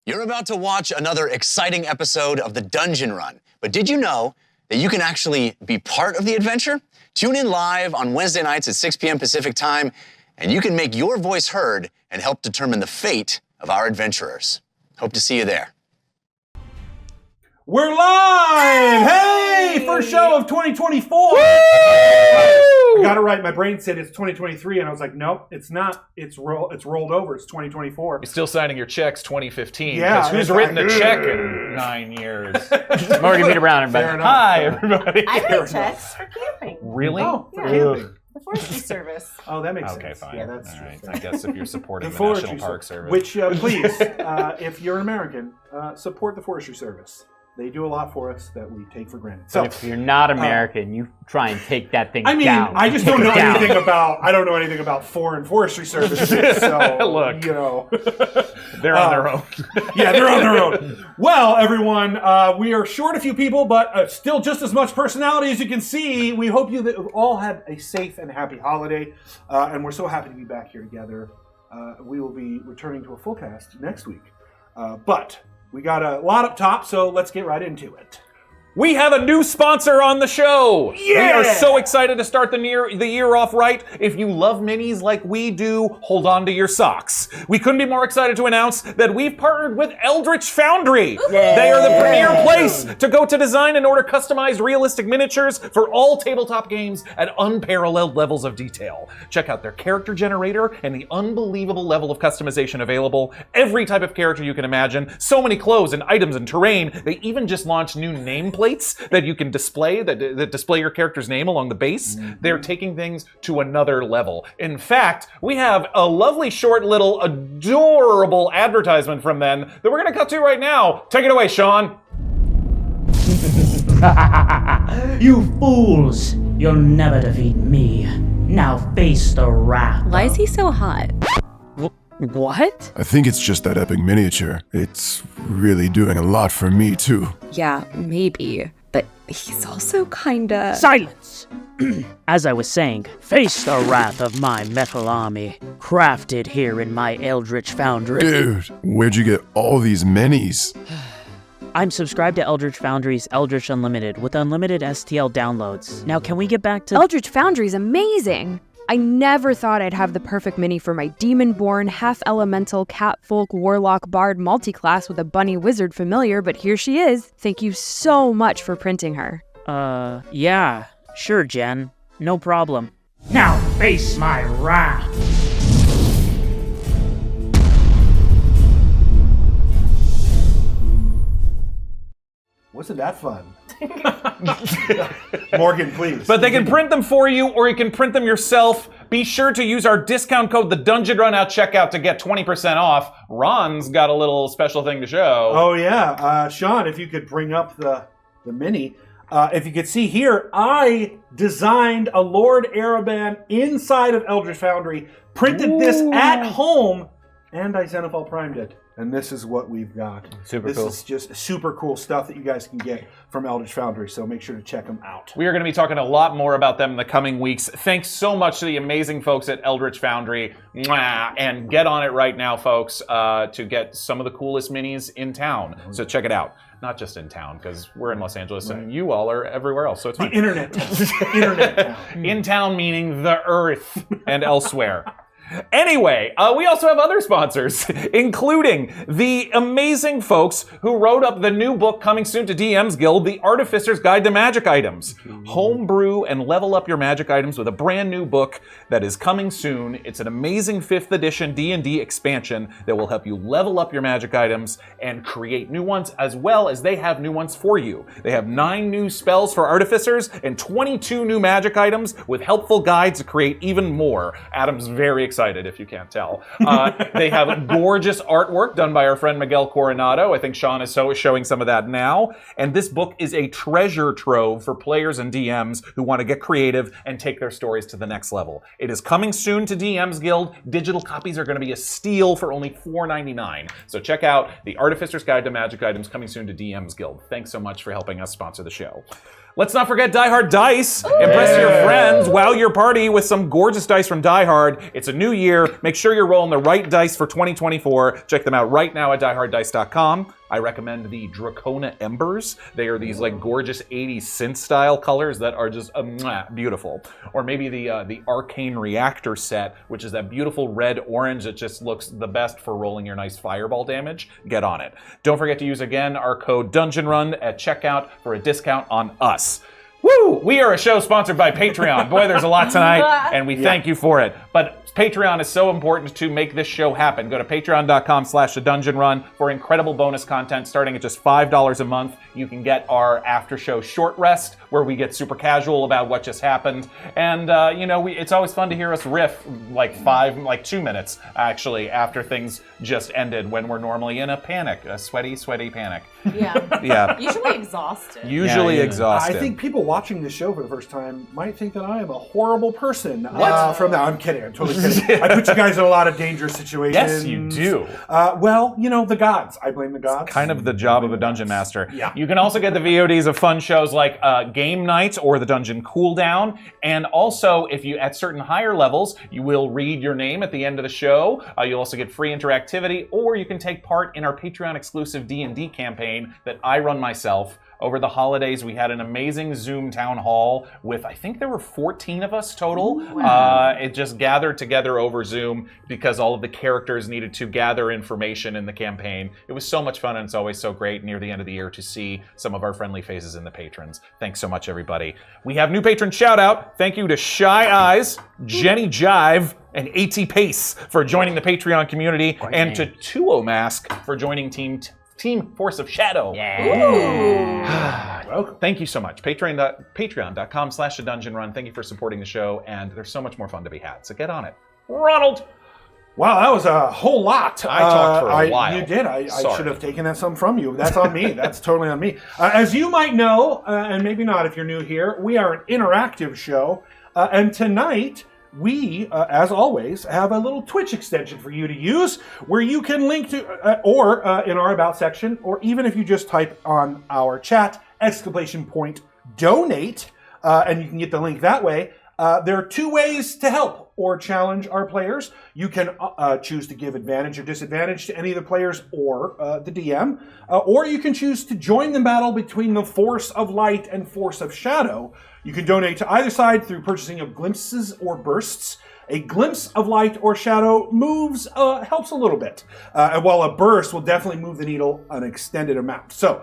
You're about to watch another exciting episode of the Dungeon Run, but did you know that you can actually be part of the adventure? Tune in live on Wednesday nights at 6 p.m. Pacific time, and you can make your voice heard and help determine the fate of our adventurers. Hope to see you there. We're live! Hey! First show of 2024! I got it right. My brain said it's 2023, and I was like, nope, it's not. It's rolled over. It's 2024. You're still signing your checks 2015. Yeah. Who's written a check in 9 years? Margarita Brown and Fair enough. Hi, everybody. I write checks for camping. Really? Oh, for Yeah. camping. The Forestry Service. Oh, that makes Okay, sense. fine. Yeah, that's All true. right. I guess if you're supporting the Forestry National Park Service. Which, please, if you're an American, support the Forestry Service. They do a lot for us that we take for granted. So, if you're not American, you try and take that thing I mean, down. I just don't know anything about. I don't know anything about foreign forestry services. So, Look. you know, They're on their own. yeah, they're on their own. Well, everyone, we are short a few people, but still just as much personality as you can see. We hope you all had a safe and happy holiday, and we're so happy to be back here together. We will be returning to a full cast next week, but we got a lot up top, so let's get right into it. We have a new sponsor on the show. Yeah! We are so excited to start the year off right. If you love minis like we do, hold on to your socks. We couldn't be more excited to announce that we've partnered with Eldritch Foundry. They are the premier place to go to design and order customized realistic miniatures for all tabletop games at unparalleled levels of detail. Check out their character generator and the unbelievable level of customization available. Every type of character you can imagine. So many clothes and items and terrain. They even just launched new nameplates that you can display, that display your character's name along the base. They're taking things to another level. In fact, we have a lovely, short, little, adorable advertisement from them that we're going to cut to right now. Take it away, Sean. You fools! You'll never defeat me. Now face the wrath. Why is he so hot? What? I think it's just that epic miniature. It's really doing a lot for me, too. Yeah, maybe. But he's also kinda... Silence! As I was saying, face the wrath of my metal army, crafted here in my Eldritch Foundry. Dude, where'd you get all these minis? I'm subscribed to Eldritch Foundry's Eldritch Unlimited with unlimited STL downloads. Now can we get back to... Eldritch Foundry's amazing! I never thought I'd have the perfect mini for my Demon-born, half-elemental, catfolk, warlock, bard multi-class with a bunny wizard familiar, but here she is. Thank you so much for printing her. Yeah. Sure, Jen. No problem. Now face my wrath! Wasn't that fun? Morgan, please. But they can print them for you, or you can print them yourself. Be sure to use our discount code, the Dungeon Run, at checkout to get 20% off. Ron's got a little special thing to show. Oh, yeah. Sean, if you could bring up the mini. If you could see here, I designed a Lord Ereban inside of Eldritch Foundry, printed this at home, and I Xenophil primed it. And this is what we've got. Super cool. This is just super cool stuff that you guys can get from Eldritch Foundry, so make sure to check them out. We are going to be talking a lot more about them in the coming weeks. Thanks so much to the amazing folks at Eldritch Foundry. Mwah! And get on it right now, folks, to get some of the coolest minis in town. So check it out. Not just in town, because we're in Los Angeles and you all are everywhere else, so it's fine. The internet town. Internet town. In town meaning the earth and elsewhere. Anyway, we also have other sponsors, including the amazing folks who wrote up the new book coming soon to DM's Guild, The Artificer's Guide to Magic Items. Homebrew and level up your magic items with a brand new book that is coming soon. It's an amazing 5th edition D&D expansion that will help you level up your magic items and create new ones, as well as they have new ones for you. They have 9 new spells for artificers and 22 new magic items with helpful guides to create even more. Adam's very excited, if you can't tell. They have gorgeous artwork done by our friend Miguel Coronado. I think Sean is showing some of that now. And this book is a treasure trove for players and DMs who want to get creative and take their stories to the next level. It is coming soon to DM's Guild. Digital copies are going to be a steal for only $4.99. So check out The Artificer's Guide to Magic Items, coming soon to DM's Guild. Thanks so much for helping us sponsor the show. Let's not forget Die Hard Dice. Impress your friends, wow your party with some gorgeous dice from Die Hard. It's a new year. Make sure you're rolling the right dice for 2024. Check them out right now at dieharddice.com. I recommend the Dracona Embers. They are these like gorgeous 80s synth style colors that are just beautiful. Or maybe the Arcane Reactor set, which is that beautiful red orange that just looks the best for rolling your nice fireball damage. Get on it. Don't forget to use again our code DungeonRun at checkout for a discount on us. Woo! We are a show sponsored by Patreon. Boy, there's a lot tonight, and we thank you for it. But Patreon is so important to make this show happen. Go to patreon.com/thedungeonrun for incredible bonus content starting at just $5 a month. You can get our after show short rest where we get super casual about what just happened. And, it's always fun to hear us riff like 2 minutes actually after things just ended when we're normally in a panic, a sweaty panic. Yeah. Yeah. Usually exhausted. Usually exhausted. I think people watching this show for the first time might think that I am a horrible person. What? From that, I'm kidding. I'm totally kidding. I put you guys in a lot of dangerous situations. Yes, you do. The gods. I blame the gods. It's kind of the job of a dungeon master. Yeah. You can also get the VODs of fun shows like Game Night or the Dungeon Cooldown. And also, if you at certain higher levels, you will read your name at the end of the show. You'll also get free interactivity, or you can take part in our Patreon exclusive D&D campaign that I run myself. Over the holidays, we had an amazing Zoom town hall with, I think there were 14 of us total. Wow. It just gathered together over Zoom because all of the characters needed to gather information in the campaign. It was so much fun, and it's always so great near the end of the year to see some of our friendly faces in the patrons. Thanks so much, everybody. We have new patron shout out. Thank you to Shy Eyes, Jenny Jive, and AT Pace for joining the Patreon community, and to Tuo Mask for joining Team Force of Shadow. Yeah. Welcome. Thank you so much. Patreon.com/thedungeonrun. Thank you for supporting the show, and there's so much more fun to be had, so get on it. Ronald! Wow, that was a whole lot. I talked for a while. You did. I should have taken that some from you. That's on me. That's totally on me. As you might know, and maybe not if you're new here, we are an interactive show, and tonight, we, as always, have a little Twitch extension for you to use where you can link to, or in our About section, or even if you just type on our chat, !donate, and you can get the link that way. There are two ways to help or challenge our players. You can choose to give advantage or disadvantage to any of the players or the DM, or you can choose to join the battle between the Force of Light and Force of Shadow. You can donate to either side through purchasing of glimpses or bursts. A glimpse of light or shadow moves, helps a little bit, while a burst will definitely move the needle an extended amount. So,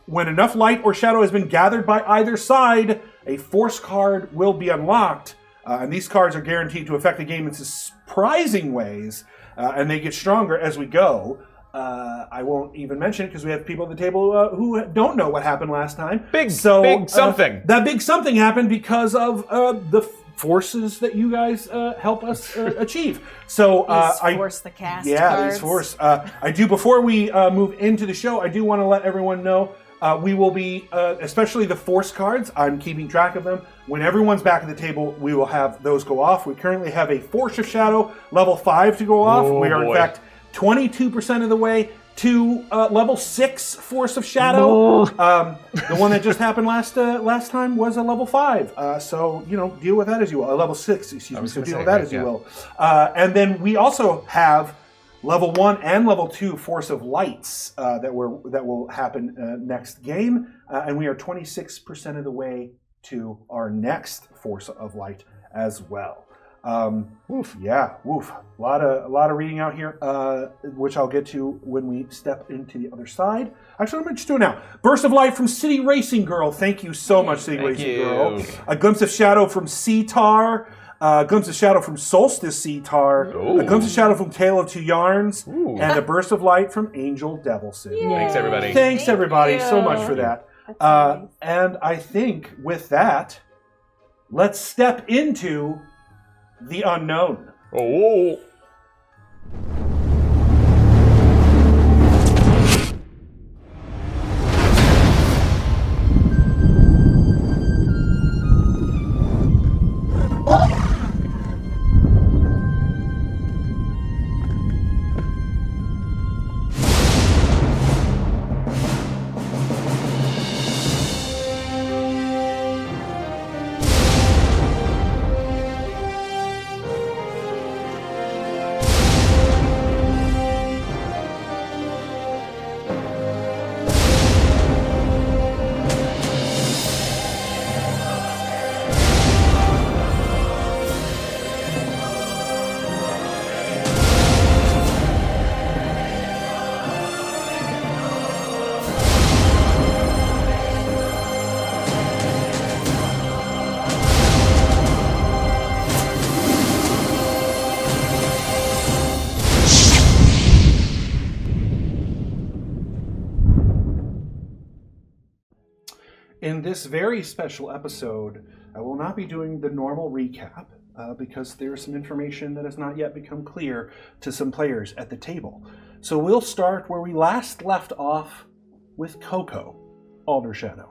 when enough light or shadow has been gathered by either side, a force card will be unlocked, and these cards are guaranteed to affect the game in surprising ways, and they get stronger as we go. I won't even mention it because we have people at the table who don't know what happened last time. Big something. That big something happened because of the forces that you guys help us achieve. So force the cast cards. These force. I do, before we move into the show, I do want to let everyone know we will be, especially the force cards, I'm keeping track of them. When everyone's back at the table, we will have those go off. We currently have a Force of Shadow level 5 to go off. We are in fact 22% of the way to level 6 Force of Shadow. The one that just happened last time was a level 5. So, deal with that as you will. A level 6, excuse me. So deal with that as you will. And then we also have level 1 and level 2 Force of Lights that will happen next game. And we are 26% of the way to our next Force of Light as well. Woof. A lot of reading out here, which I'll get to when we step into the other side. Actually, I'm going to just do it now. Burst of Light from City Racing Girl. Thank you so much, City Racing Girl. A Glimpse of Shadow from Seatar. A Glimpse of Shadow from Solstice Seatar. A Glimpse of Shadow from Tale of Two Yarns. And a Burst of Light from Angel Devil City. Thanks, everybody. Thanks, everybody, so much for that. And I think with that, let's step into the unknown. Oh. In this very special episode, I will not be doing the normal recap because there's some information that has not yet become clear to some players at the table. So we'll start where we last left off with KoKo, Aldershadow.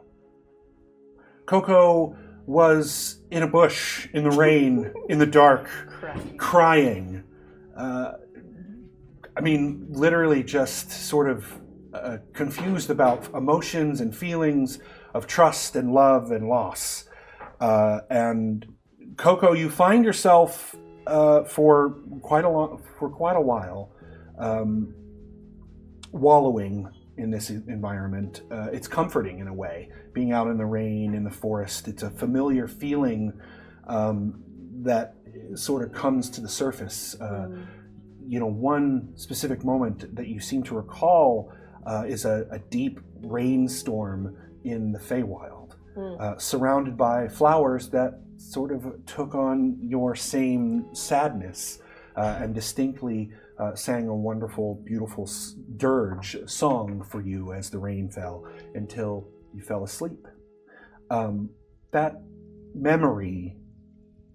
KoKo was in a bush, in the rain, in the dark, crying. Literally just sort of confused about emotions and feelings of trust and love and loss. And KoKo, you find yourself for quite a while wallowing in this environment. It's comforting in a way, being out in the rain, in the forest. It's a familiar feeling that sort of comes to the surface. One specific moment that you seem to recall is a deep rainstorm in the Feywild, surrounded by flowers that sort of took on your same sadness and distinctly sang a wonderful, beautiful dirge song for you as the rain fell until you fell asleep. That memory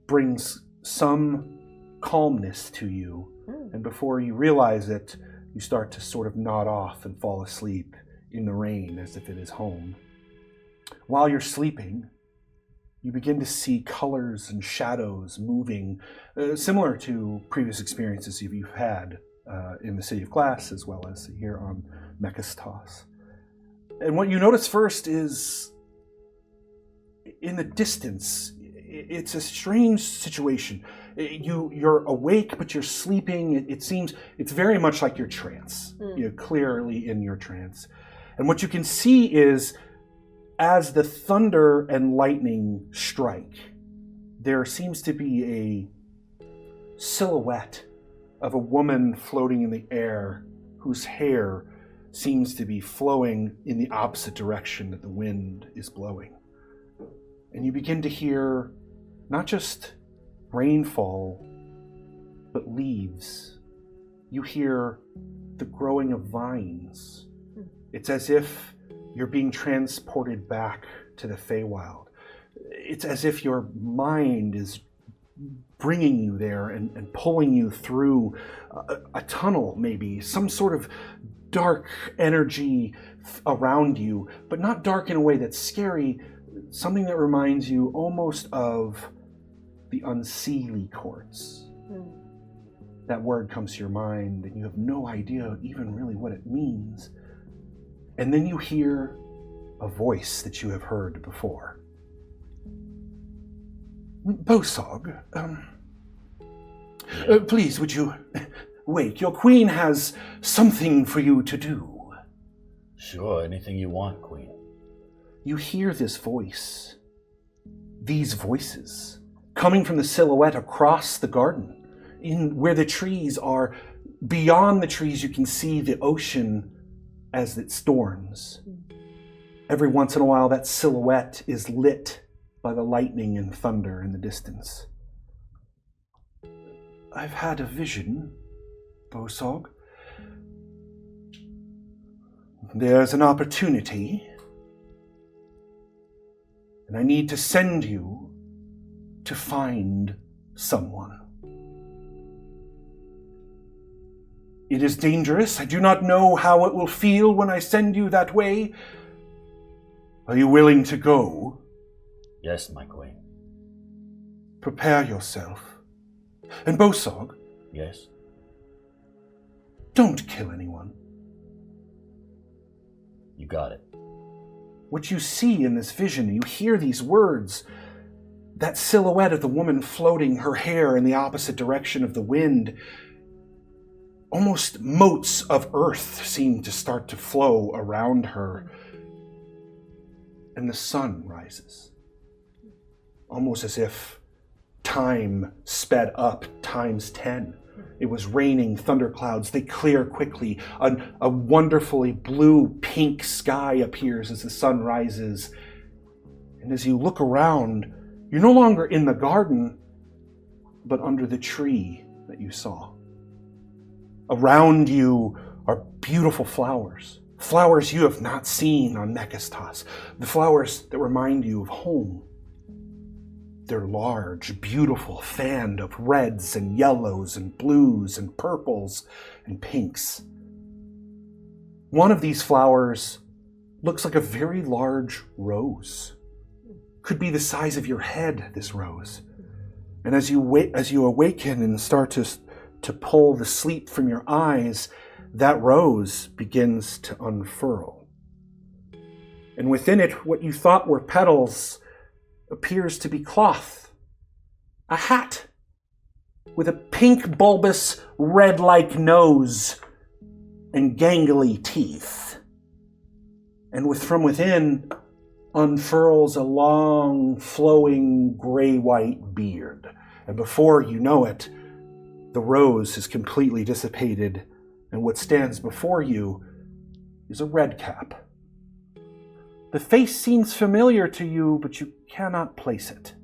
brings some calmness to you, and before you realize it, you start to sort of nod off and fall asleep in the rain as if it is home. While you're sleeping, you begin to see colors and shadows moving, similar to previous experiences you've had in the City of Glass as well as here on Mekastos. And what you notice first is, in the distance, it's a strange situation. You're awake, but you're sleeping. It seems it's very much like your trance. You're clearly in your trance. And what you can see is, as the thunder and lightning strike, there seems to be a silhouette of a woman floating in the air whose hair seems to be flowing in the opposite direction that the wind is blowing. And you begin to hear not just rainfall, but leaves. You hear the growing of vines. It's as if you're being transported back to the Feywild. It's as if your mind is bringing you there and pulling you through a tunnel, maybe, some sort of dark energy around you, but not dark in a way that's scary, something that reminds you almost of the unseelie courts. That word comes to your mind and you have no idea even really what it means. And then you hear a voice that you have heard before. Bosog, please, would you wake? Your queen has something for you to do. Sure, anything you want, Queen. You hear this voice, these voices, coming from the silhouette across the garden, in where the trees are. Beyond the trees, you can see the ocean as it storms. Every once in a while, that silhouette is lit by the lightning and thunder in the distance. I've had a vision, Bosog. There's an opportunity, and I need to send you to find someone. It is dangerous. I do not know how it will feel when I send you that way. Are you willing to go? Yes, my queen. Prepare yourself. And Bosog? Yes? Don't kill anyone. You got it. What you see in this vision, you hear these words, that silhouette of the woman floating, her hair in the opposite direction of the wind. Almost motes of earth seem to start to flow around her. And the sun rises. Almost as if time sped up times 10. It was raining thunderclouds. They clear quickly. A wonderfully blue-pink sky appears as the sun rises. And as you look around, you're no longer in the garden, but under the tree that you saw. Around you are beautiful flowers. flowers you have not seen on Nekastos, the flowers that remind you of home. They're large, beautiful, fanned of reds and yellows and blues and purples and pinks. One of these flowers looks like a very large rose. Could be the size of your head, this rose. And as you awaken and start to pull the sleep from your eyes, that rose begins to unfurl. And within it, what you thought were petals appears to be cloth. A hat with a pink, bulbous, red-like nose and gangly teeth. And from within unfurls a long, flowing, gray-white beard. And before you know it, the rose is completely dissipated, and what stands before you is a red cap. The face seems familiar to you, but you cannot place it.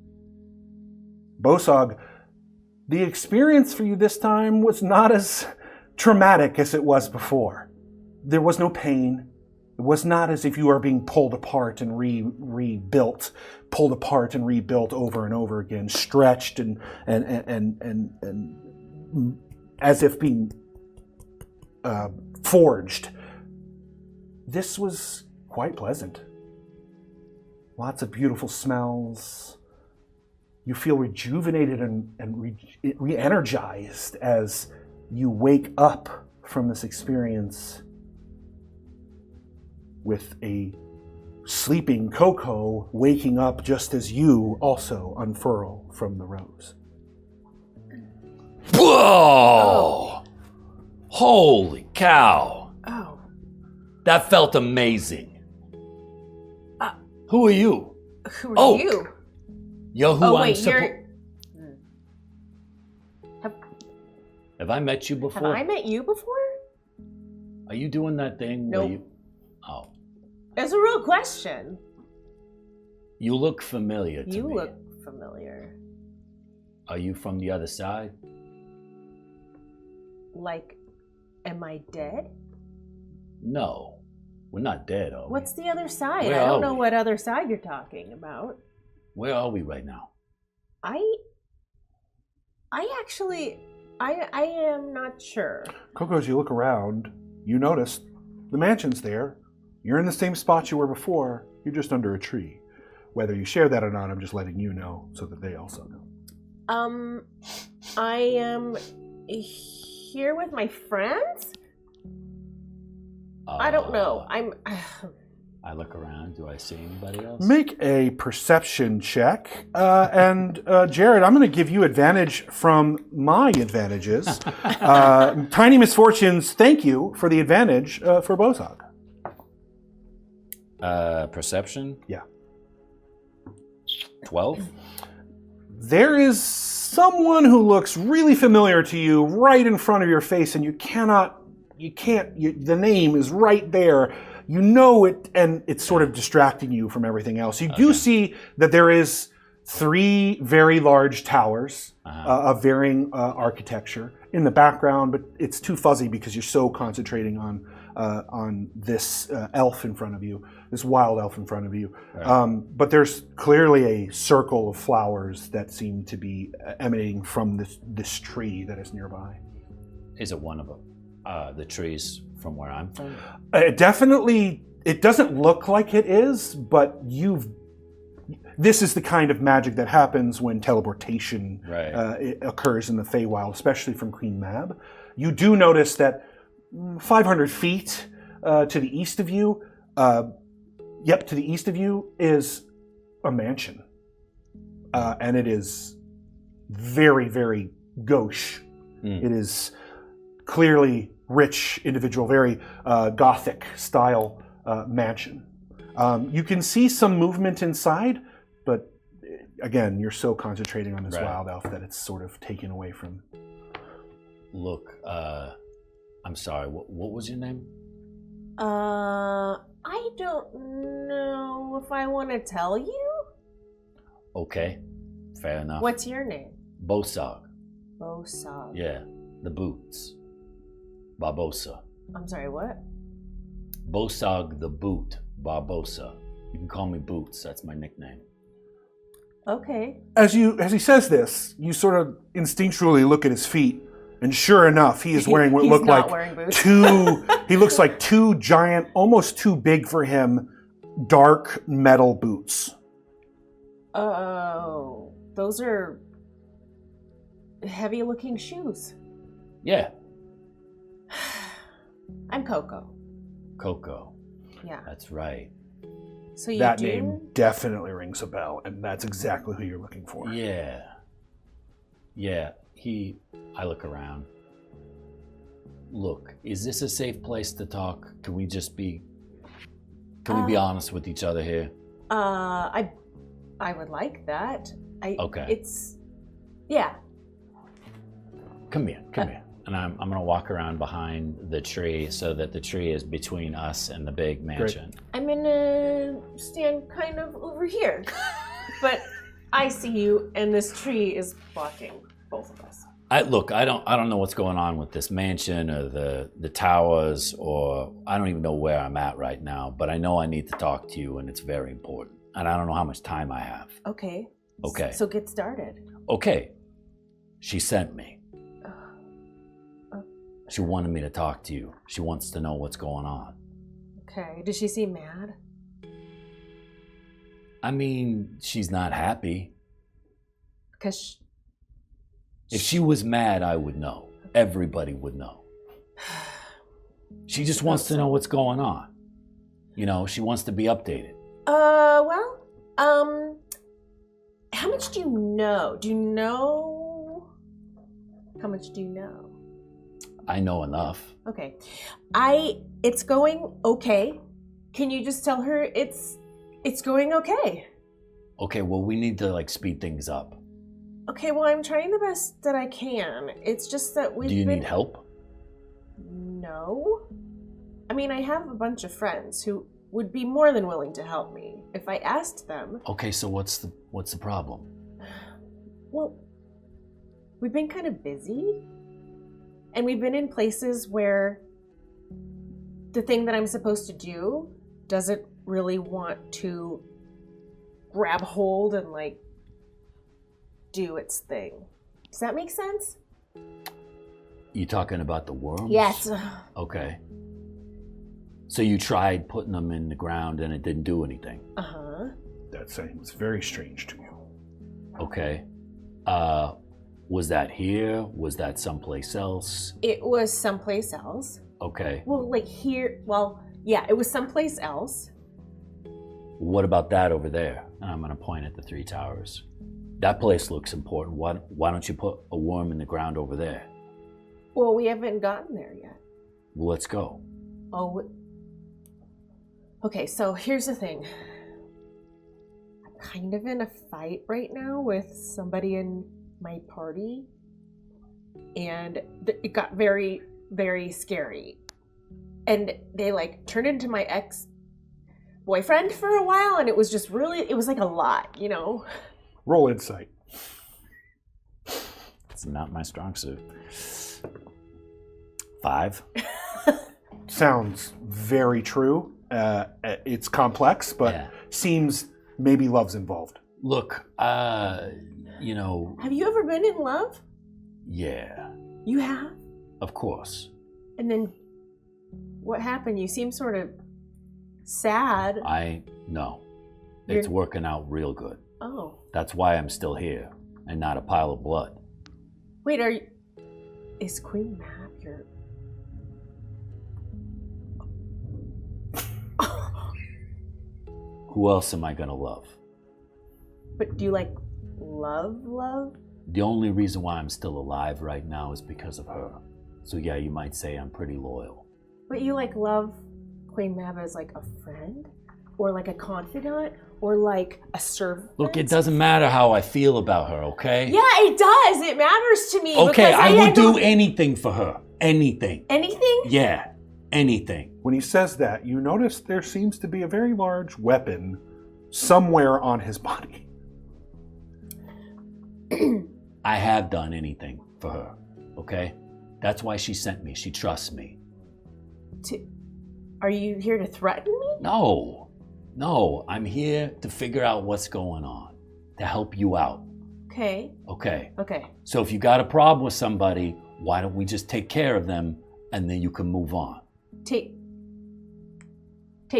Bosog, the experience for you this time was not as traumatic as it was before. There was no pain. It was not as if you are being pulled apart and rebuilt, pulled apart and rebuilt over and over again, stretched and as if being forged. This was quite pleasant. Lots of beautiful smells. You feel rejuvenated and re-energized as you wake up from this experience with a sleeping KoKo waking up just as you also unfurl from the rose. Whoa! Holy cow! Oh. That felt amazing. Who are you? Who are you? You're who Oh, I'm wait, supposed... you're... Have I met you before? Have I met you before? Are you doing that thing Nope. where you... Oh. It's a real question. You look familiar to me. You look familiar. Are you from the other side? Like, am I dead? No. We're not dead, are we? What's the other side? Where I don't are know we? what other side you're talking about. Where are we right now? I am not sure. KoKo, as you look around, you notice the mansion's there. You're in the same spot you were before. You're just under a tree. Whether you share that or not, I'm just letting you know so that they also know. I am here with my friends? I don't know. I look around. Do I see anybody else? Make a perception check. And Jared, I'm going to give you advantage from my advantages. Tiny Misfortunes, thank you for the advantage for Bosog. Perception? Yeah. 12? There is someone who looks really familiar to you right in front of your face, and the name is right there. You know it, and it's sort of distracting you from everything else. You do see that there is 3 very large towers of varying architecture in the background, but it's too fuzzy because you're so concentrating on this elf in front of you, this wild elf in front of you. Right. But there's clearly a circle of flowers that seem to be emanating from this tree that is nearby. Is it one of the trees from where I'm from? Definitely, it doesn't look like it is, but this is the kind of magic that happens when teleportation occurs in the Feywild, especially from Queen Mab. You do notice that 500 feet to the east of you, to the east of you is a mansion. And it is very, very gauche. It is clearly rich, individual, very Gothic style mansion. You can see some movement inside, but again, you're so concentrating on this wild elf that it's sort of taken away from. Look, I'm sorry, what was your name? I don't know if I want to tell you. Okay, fair enough. What's your name? Bosog. Bosog. Yeah, the boots. Barboza. I'm sorry, what? Bosog the Boot, Barboza. You can call me Boots, that's my nickname. Okay. As he says this, you sort of instinctually look at his feet, and sure enough, he is wearing what He's look not like wearing boots. he looks like two giant, almost too big for him, dark metal boots. Oh, those are heavy-looking shoes. Yeah, I'm KoKo. KoKo. Yeah. That's right. So you That do? name definitely rings a bell, and that's exactly who you're looking for. Yeah. Yeah, I look around. Look, is this a safe place to talk? Can we be honest with each other here? I would like that. Okay. Yeah. Come here. And I'm gonna walk around behind the tree so that the tree is between us and the big mansion. I'm gonna stand kind of over here. But I see you, and this tree is blocking both of us. I don't know what's going on with this mansion or the towers, or I don't even know where I'm at right now, but I know I need to talk to you and it's very important. And I don't know how much time I have. Okay. Okay. So get started. Okay. She sent me. She wanted me to talk to you. She wants to know what's going on. Okay. Does she seem mad? I mean, she's not happy. Because If she was mad, I would know. Everybody would know. She just wants to know what's going on. You know, she wants to be updated. How much do you know? How much do you know? I know enough. Okay. It's going okay. Can you just tell her it's going okay? Okay, well, we need to, speed things up. Okay, well, I'm trying the best that I can. It's just that Do you need help? No. I mean, I have a bunch of friends who would be more than willing to help me if I asked them. Okay, so what's the problem? Well, we've been kind of busy. And we've been in places where the thing that I'm supposed to do doesn't really want to grab hold and do its thing. Does that make sense? You talking about the worms? Yes. Okay. So you tried putting them in the ground and it didn't do anything? Uh-huh. That seems very strange to you. Okay. Was that here? Was that someplace else? It was someplace else. Okay. Well, here, yeah, it was someplace else. What about that over there? And I'm gonna point at the 3 towers. That place looks important. Why don't you put a worm in the ground over there? Well, we haven't gotten there yet. Well, let's go. Oh. Okay, so here's the thing. I'm kind of in a fight right now with somebody in my party. And it got very, very scary. And they turned into my ex-boyfriend for a while, and it was just really, it was a lot, you know? Roll insight. It's not my strong suit. 5. Sounds very true. It's complex, but seems maybe love's involved. Look, you know... Have you ever been in love? Yeah. You have? Of course. And then what happened? You seem sort of sad. No. It's working out real good. Oh. That's why I'm still here and not a pile of blood. Wait, is Queen Mab your... Who else am I gonna love? But do you love? The only reason why I'm still alive right now is because of her. So yeah, you might say I'm pretty loyal. But you love Queen Mab as a friend? Or a confidant? Or a servant? Look, it doesn't matter how I feel about her, okay? Yeah, it does. It matters to me. Okay, because I would do anything for her. Anything. Anything? Yeah, anything. When he says that, you notice there seems to be a very large weapon somewhere on his body. I have done anything for her, okay? That's why she sent me. She trusts me. Are you here to threaten me? No, I'm here to figure out what's going on, to help you out. Okay. Okay. Okay. So if you got a problem with somebody, why don't we just take care of them and then you can move on? Take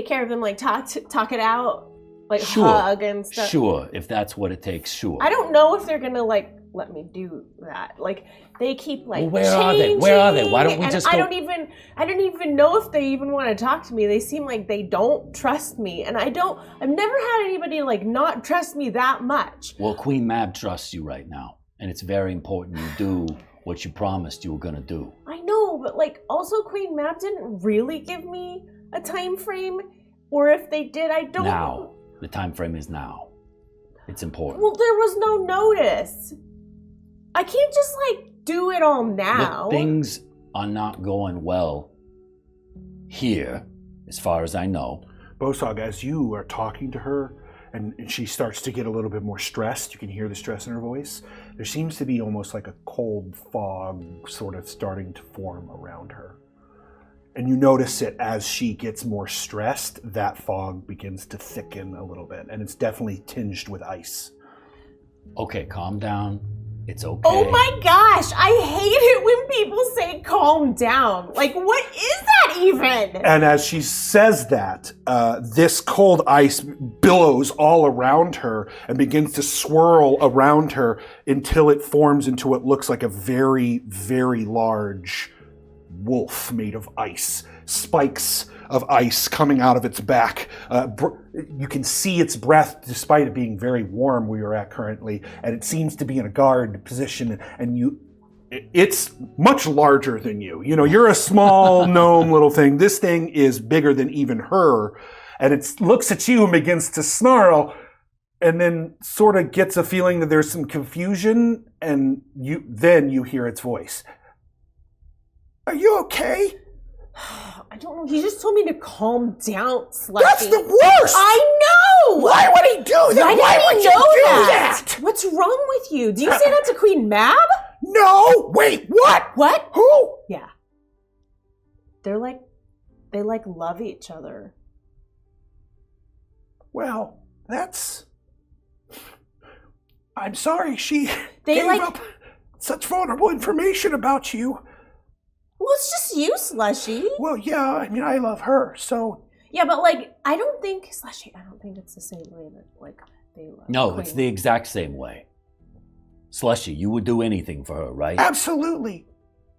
care of them, like talk it out, like Sure. hug and stuff. Sure, if that's what it takes, sure. I don't know if they're gonna like let me do that. Like they keep like Well, where are they? Where are they? Why don't we and just I go- don't even know if they even want to talk to me. They seem like they don't trust me, and I've never had anybody like not trust me that much. Well, Queen Mab trusts you right now, and it's very important you do what you promised you were gonna do. I know, but like also Queen Mab didn't really give me a time frame, or if they did, I don't. Now, the time frame is now. It's important. Well, there was no notice. I can't just like do it all now. Look, things are not going well here, as far as I know. Bosog, as you are talking to her, and she starts to get a little bit more stressed, you can hear the stress in her voice. There seems to be almost like a cold fog sort of starting to form around her. And you notice it as she gets more stressed, that fog begins to thicken a little bit, and it's definitely tinged with ice. Okay, calm down. It's okay. Oh my gosh, I hate it when people say calm down. Like, what is that even? And as she says that, this cold ice billows all around her and begins to swirl around her until it forms into what looks like a very, very large wolf made of ice. Spikes of ice coming out of its back. You can see its breath despite it being very warm where you're at currently, and it seems to be in a guard position, and it's much larger than you. You know, you're a small gnome little thing. This thing is bigger than even her, and it looks at you and begins to snarl, and then sort of gets a feeling that there's some confusion, and then you hear its voice. Are you okay? I don't know. He just told me to calm down, Slushy. That's the worst! I know! Why would he do that? Why would you do that? What's wrong with you? Do you say that to Queen Mab? No! Wait, what? What? Who? Yeah. They love each other. Well, I'm sorry she They gave up such vulnerable information about you. Well, it's just you, Slushy. Well, yeah, I mean, I love her, so... Yeah, but I don't think it's the same way that they love No, Queen. it's the exact same way. Slushy, you would do anything for her, right? Absolutely.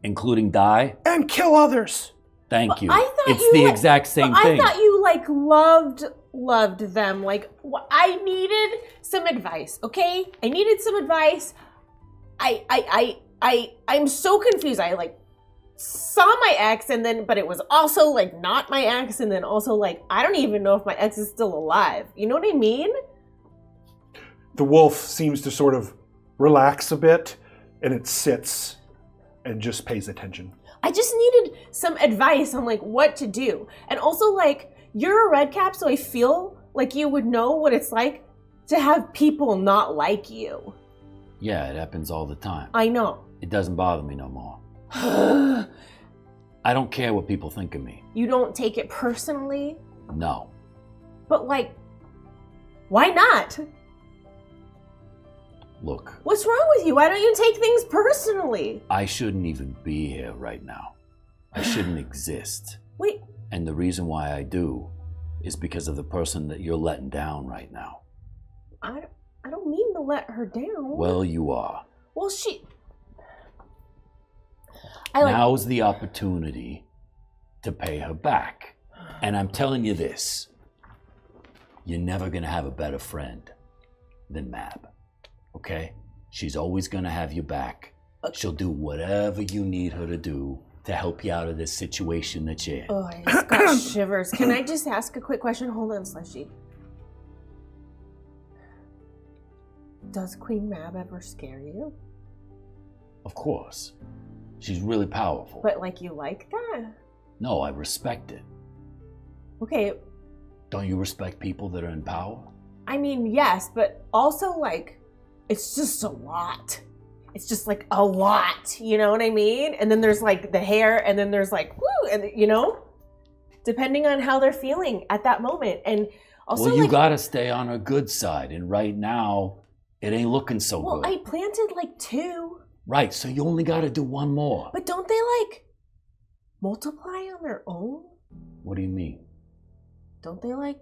Including die? And kill others. Thank you. I thought It's you, the exact same thing. I thought you loved them. I needed some advice. Okay, I needed some advice. I'm so confused. I saw my ex, but it was also not my ex, and then also I don't even know if my ex is still alive. You know what I mean? The wolf seems to sort of relax a bit, and it sits and just pays attention. I just needed some advice on what to do. And also you're a red cap, so I feel like you would know what it's like to have people not like you. Yeah, it happens all the time. I know. It doesn't bother me no more. I don't care what people think of me. You don't take it personally? No. But why not? Look, What's wrong with you? Why don't you take things personally? I shouldn't even be here right now. I shouldn't exist. Wait, And the reason why I do is because of the person that you're letting down right now. I don't mean to let her down. Well, you are. Well, Now's the opportunity to pay her back. And I'm telling you this, you're never going to have a better friend than Mab. Okay? She's always going to have your back. She'll do whatever you need her to do to help you out of this situation that you're in. Oh, I just got shivers. Can I just ask a quick question? Hold on, Slushy. Does Queen Mab ever scare you? Of course. She's really powerful. But you like that? No, I respect it. Okay, Don't you respect people that are in power? I mean, yes, but also it's just a lot. It's just a lot, you know what I mean? And then there's the hair, and then there's woo, and you know? depending on how they're feeling at that moment. And also, well, you gotta stay on her good side, and right now, it ain't looking so good. Well, I planted like 2. Right, so you only gotta do 1 more. But don't they like multiply on their own? What do you mean? Don't they like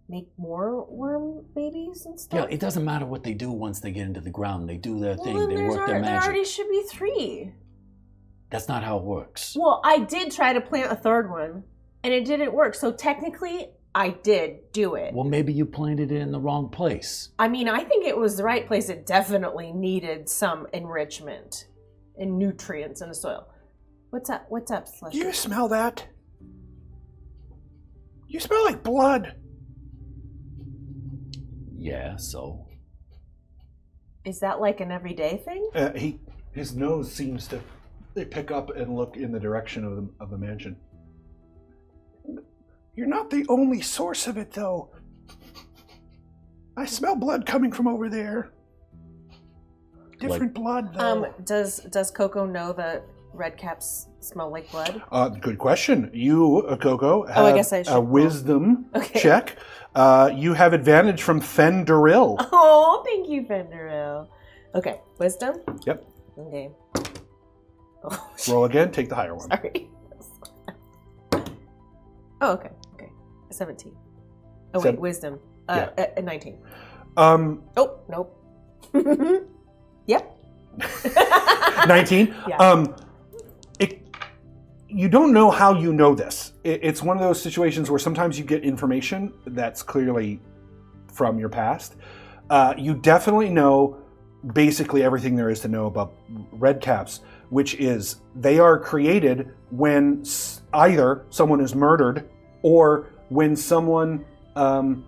make more worm babies and stuff? Yeah, it doesn't matter what they do once they get into the ground. They do their thing. Then They work their there magic. already should be 3. That's not how it works. Well, I did try to plant a 3rd one, and it didn't work. So technically, I did do it. Well, maybe you planted it in the wrong place. I mean, I think it was the right place. It definitely needed some enrichment and nutrients in the soil. What's up? What's up, Slushy? Do you smell that? You smell like blood. Yeah, so? Is that like an everyday thing? His nose seems to pick up and look in the direction of the mansion. You're not the only source of it, though. I smell blood coming from over there. Different blood, though. Does KoKo know that red caps smell like blood? Good question. You, KoKo, have I guess I should a wisdom check. You have advantage from Fendaril. Oh, thank you, Fendaril. Okay, wisdom? Yep. Okay. Oh, Roll again, take the higher one. sorry. Oh, okay. 17. Oh, wait, wisdom. 19. Oh, nope. Yep. 19? Yeah. You don't know how you know this. It's one of those situations where sometimes you get information that's clearly from your past. You definitely know basically everything there is to know about red caps, which is they are created when either someone is murdered or when someone some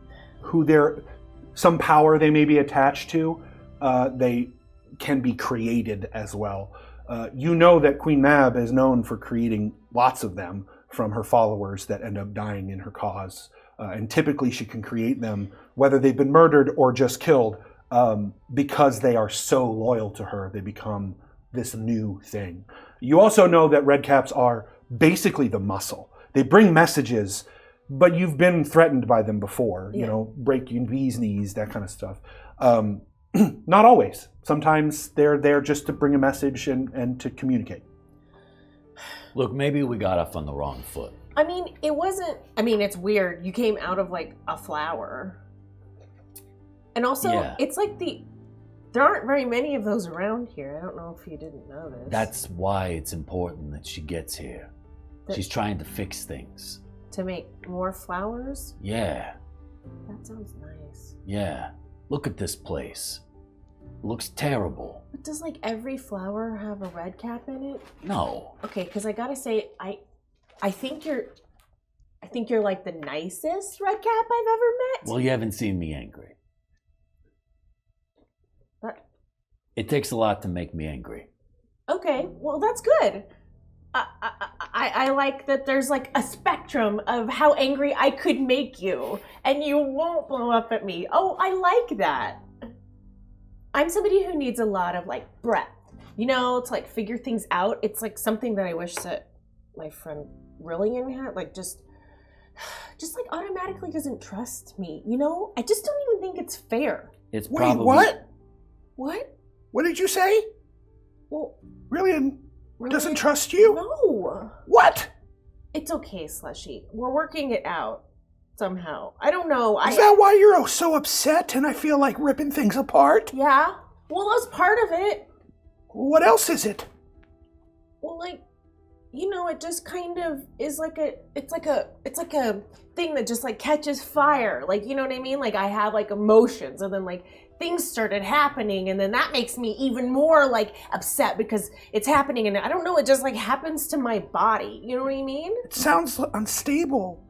power they may be attached to, they can be created as well. You know that Queen Mab is known for creating lots of them from her followers that end up dying in her cause. And typically she can create them, whether they've been murdered or just killed, because they are so loyal to her, they become this new thing. You also know that red caps are basically the muscle. They bring messages, but you've been threatened by them before, you know, breaking bees' knees, that kind of stuff. Not always. Sometimes they're there just to bring a message and to communicate. Look, maybe we got off on the wrong foot. I mean, it's weird. You came out of like a flower. And also, it's like there aren't very many of those around here. I don't know if you didn't know this. That's why it's important that she gets here. She's trying to fix things. To make more flowers? Yeah. That sounds nice. Yeah. Look at this place. It looks terrible. But does like every flower have a red cap in it? No. Okay, because I gotta say, I think you're like the nicest red cap I've ever met. Well, you haven't seen me angry. But it takes a lot to make me angry. Okay, well that's good. I like that there's like a spectrum of how angry I could make you, and you won't blow up at me. Oh, I like that. I'm somebody who needs a lot of like breath, you know, to like figure things out. It's like something that I wish that my friend Rillian had, like just like automatically doesn't trust me, you know? I just don't even think it's fair. It's probably... Wait, what? What did you say? Well, Rillian doesn't trust you? No. What? It's okay, Slushy. We're working it out somehow. I don't know. Is that why you're so upset and I feel like ripping things apart? Yeah. Well, that's part of it. What else is it? Well, like, you know, it just kind of is like it's like a thing that just like catches fire. Like, you know what I mean? Like I have like emotions and then like things started happening and then that makes me even more like upset because it's happening and I don't know, it just like happens to my body. You know what I mean? It sounds unstable.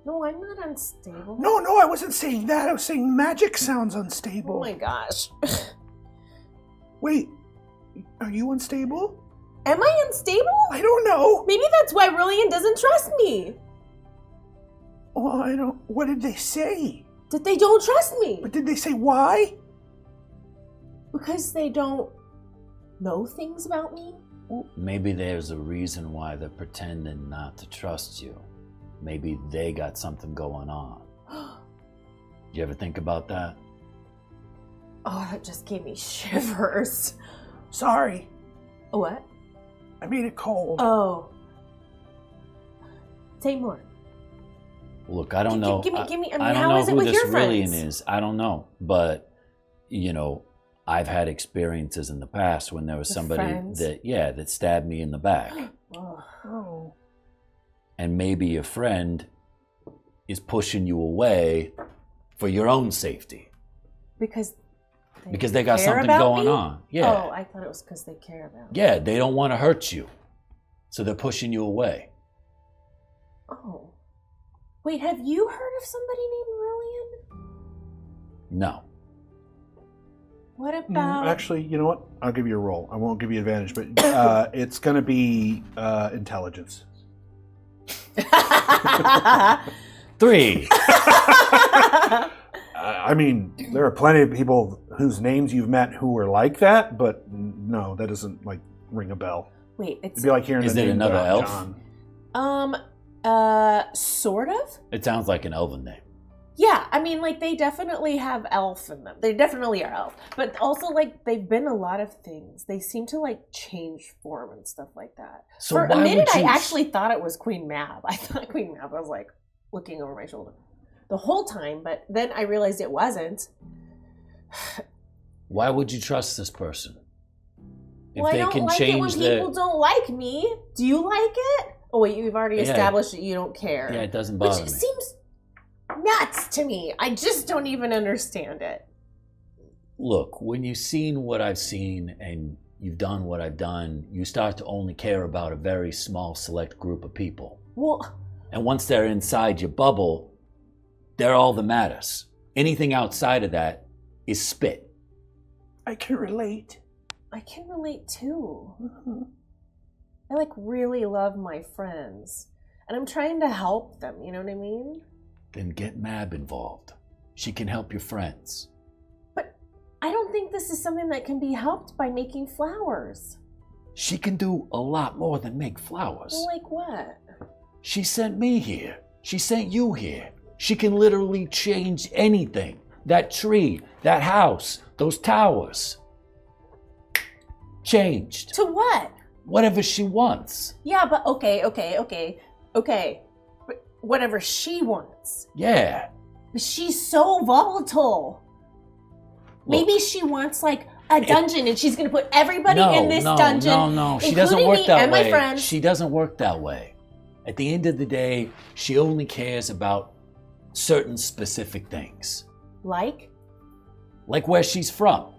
No, I'm not unstable. No, I wasn't saying that. I was saying magic sounds unstable. Oh my gosh. Wait, are you unstable? Am I unstable? I don't know. Maybe that's why Rillian doesn't trust me. Well, what did they say? That they don't trust me. But did they say why? Because they don't know things about me. maybe there's a reason why they're pretending not to trust you. Maybe they got something going on. You ever think about that? Oh, that just gave me shivers. Sorry, What? I made it cold. Oh. Say more. Look, I don't know. Give me. I mean, I don't how know is it who with this your Rillian friends? is. I don't know, but I've had experiences in the past when there was With somebody friends? that stabbed me in the back, Oh. and maybe your friend is pushing you away for your own safety Because they got care something about going me? on. Yeah, Oh, I thought it was because they care about me. yeah, they don't want to hurt you, so they're pushing you away. Oh. Wait, have you heard of somebody named Rillian? No, What about... Actually, you know what? I'll give you a roll. I won't give you advantage, but it's going to be intelligence. 3. I mean, there are plenty of people whose names you've met who are like that, but no, that doesn't ring a bell. Wait, it's... It'd be like hearing Is the it name another elf? John. Sort of? it sounds like an elven name. Yeah, I mean, they definitely have elf in them. They definitely are elf. But also, they've been a lot of things. They seem to, change form and stuff like that. So For a why minute, would you... I actually thought it was Queen Mab. I thought Queen Mab was, looking over my shoulder the whole time. But then I realized it wasn't. Why would you trust this person? If Well, I they don't can like it when change their... people don't like me. Do you like it? Oh, wait, you've already established that you don't care. Yeah, it doesn't bother Which me. seems nuts to me. I just don't even understand it. Look, when you've seen what I've seen and you've done what I've done, you start to only care about a very small select group of people. Well, And once they're inside your bubble, they're all that matters. Anything outside of that is spit. I can relate. I can relate too. I really love my friends. And I'm trying to help them, you know what I mean? Then get Mab involved. She can help your friends. But I don't think this is something that can be helped by making flowers. She can do a lot more than make flowers. Like what? She sent me here. She sent you here. She can literally change anything. That tree, that house, those towers. Changed. To what? Whatever she wants. Yeah, but okay. But whatever she wants. Yeah. But she's so volatile. Look, Maybe she wants a dungeon and she's gonna put everybody in this dungeon. No. She doesn't including work me that and way. my friends. She doesn't work that way. At the end of the day, she only cares about certain specific things. Like Where she's from.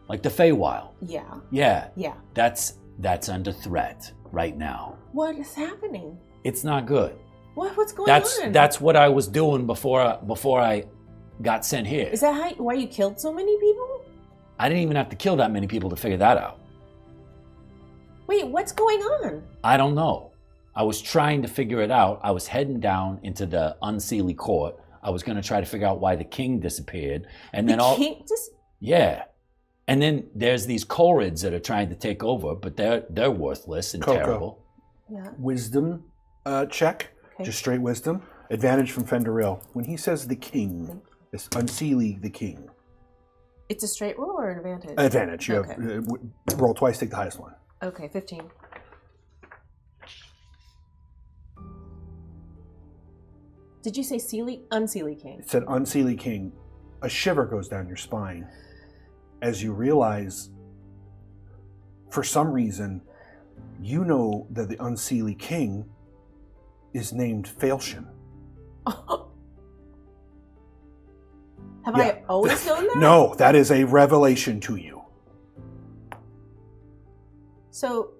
Like the Feywild. Yeah. Yeah. That's under threat right now. What is happening? It's not good. What's going on? That's what I was doing before I got sent here. Is that why you killed so many people? I didn't even have to kill that many people to figure that out. Wait, what's going on? I don't know. I was trying to figure it out. I was heading down into the Unseelie Court. I was going to try to figure out why the king disappeared, and then yeah. And then there's these Corrids that are trying to take over, but they're worthless and KoKo. terrible. Yeah. Wisdom check. Okay. Just straight wisdom. Advantage from Fenderil. When he says the king, it's Unseelie the king. It's a straight roll or an advantage? Advantage. You Okay. have roll twice, take the highest one. Okay, 15. Did you say Unseelie King? It said Unseelie king. A shiver goes down your spine as you realize, for some reason, you know that the Unseelie king is named Failshin. Have I always known that? No, that is a revelation to you. So,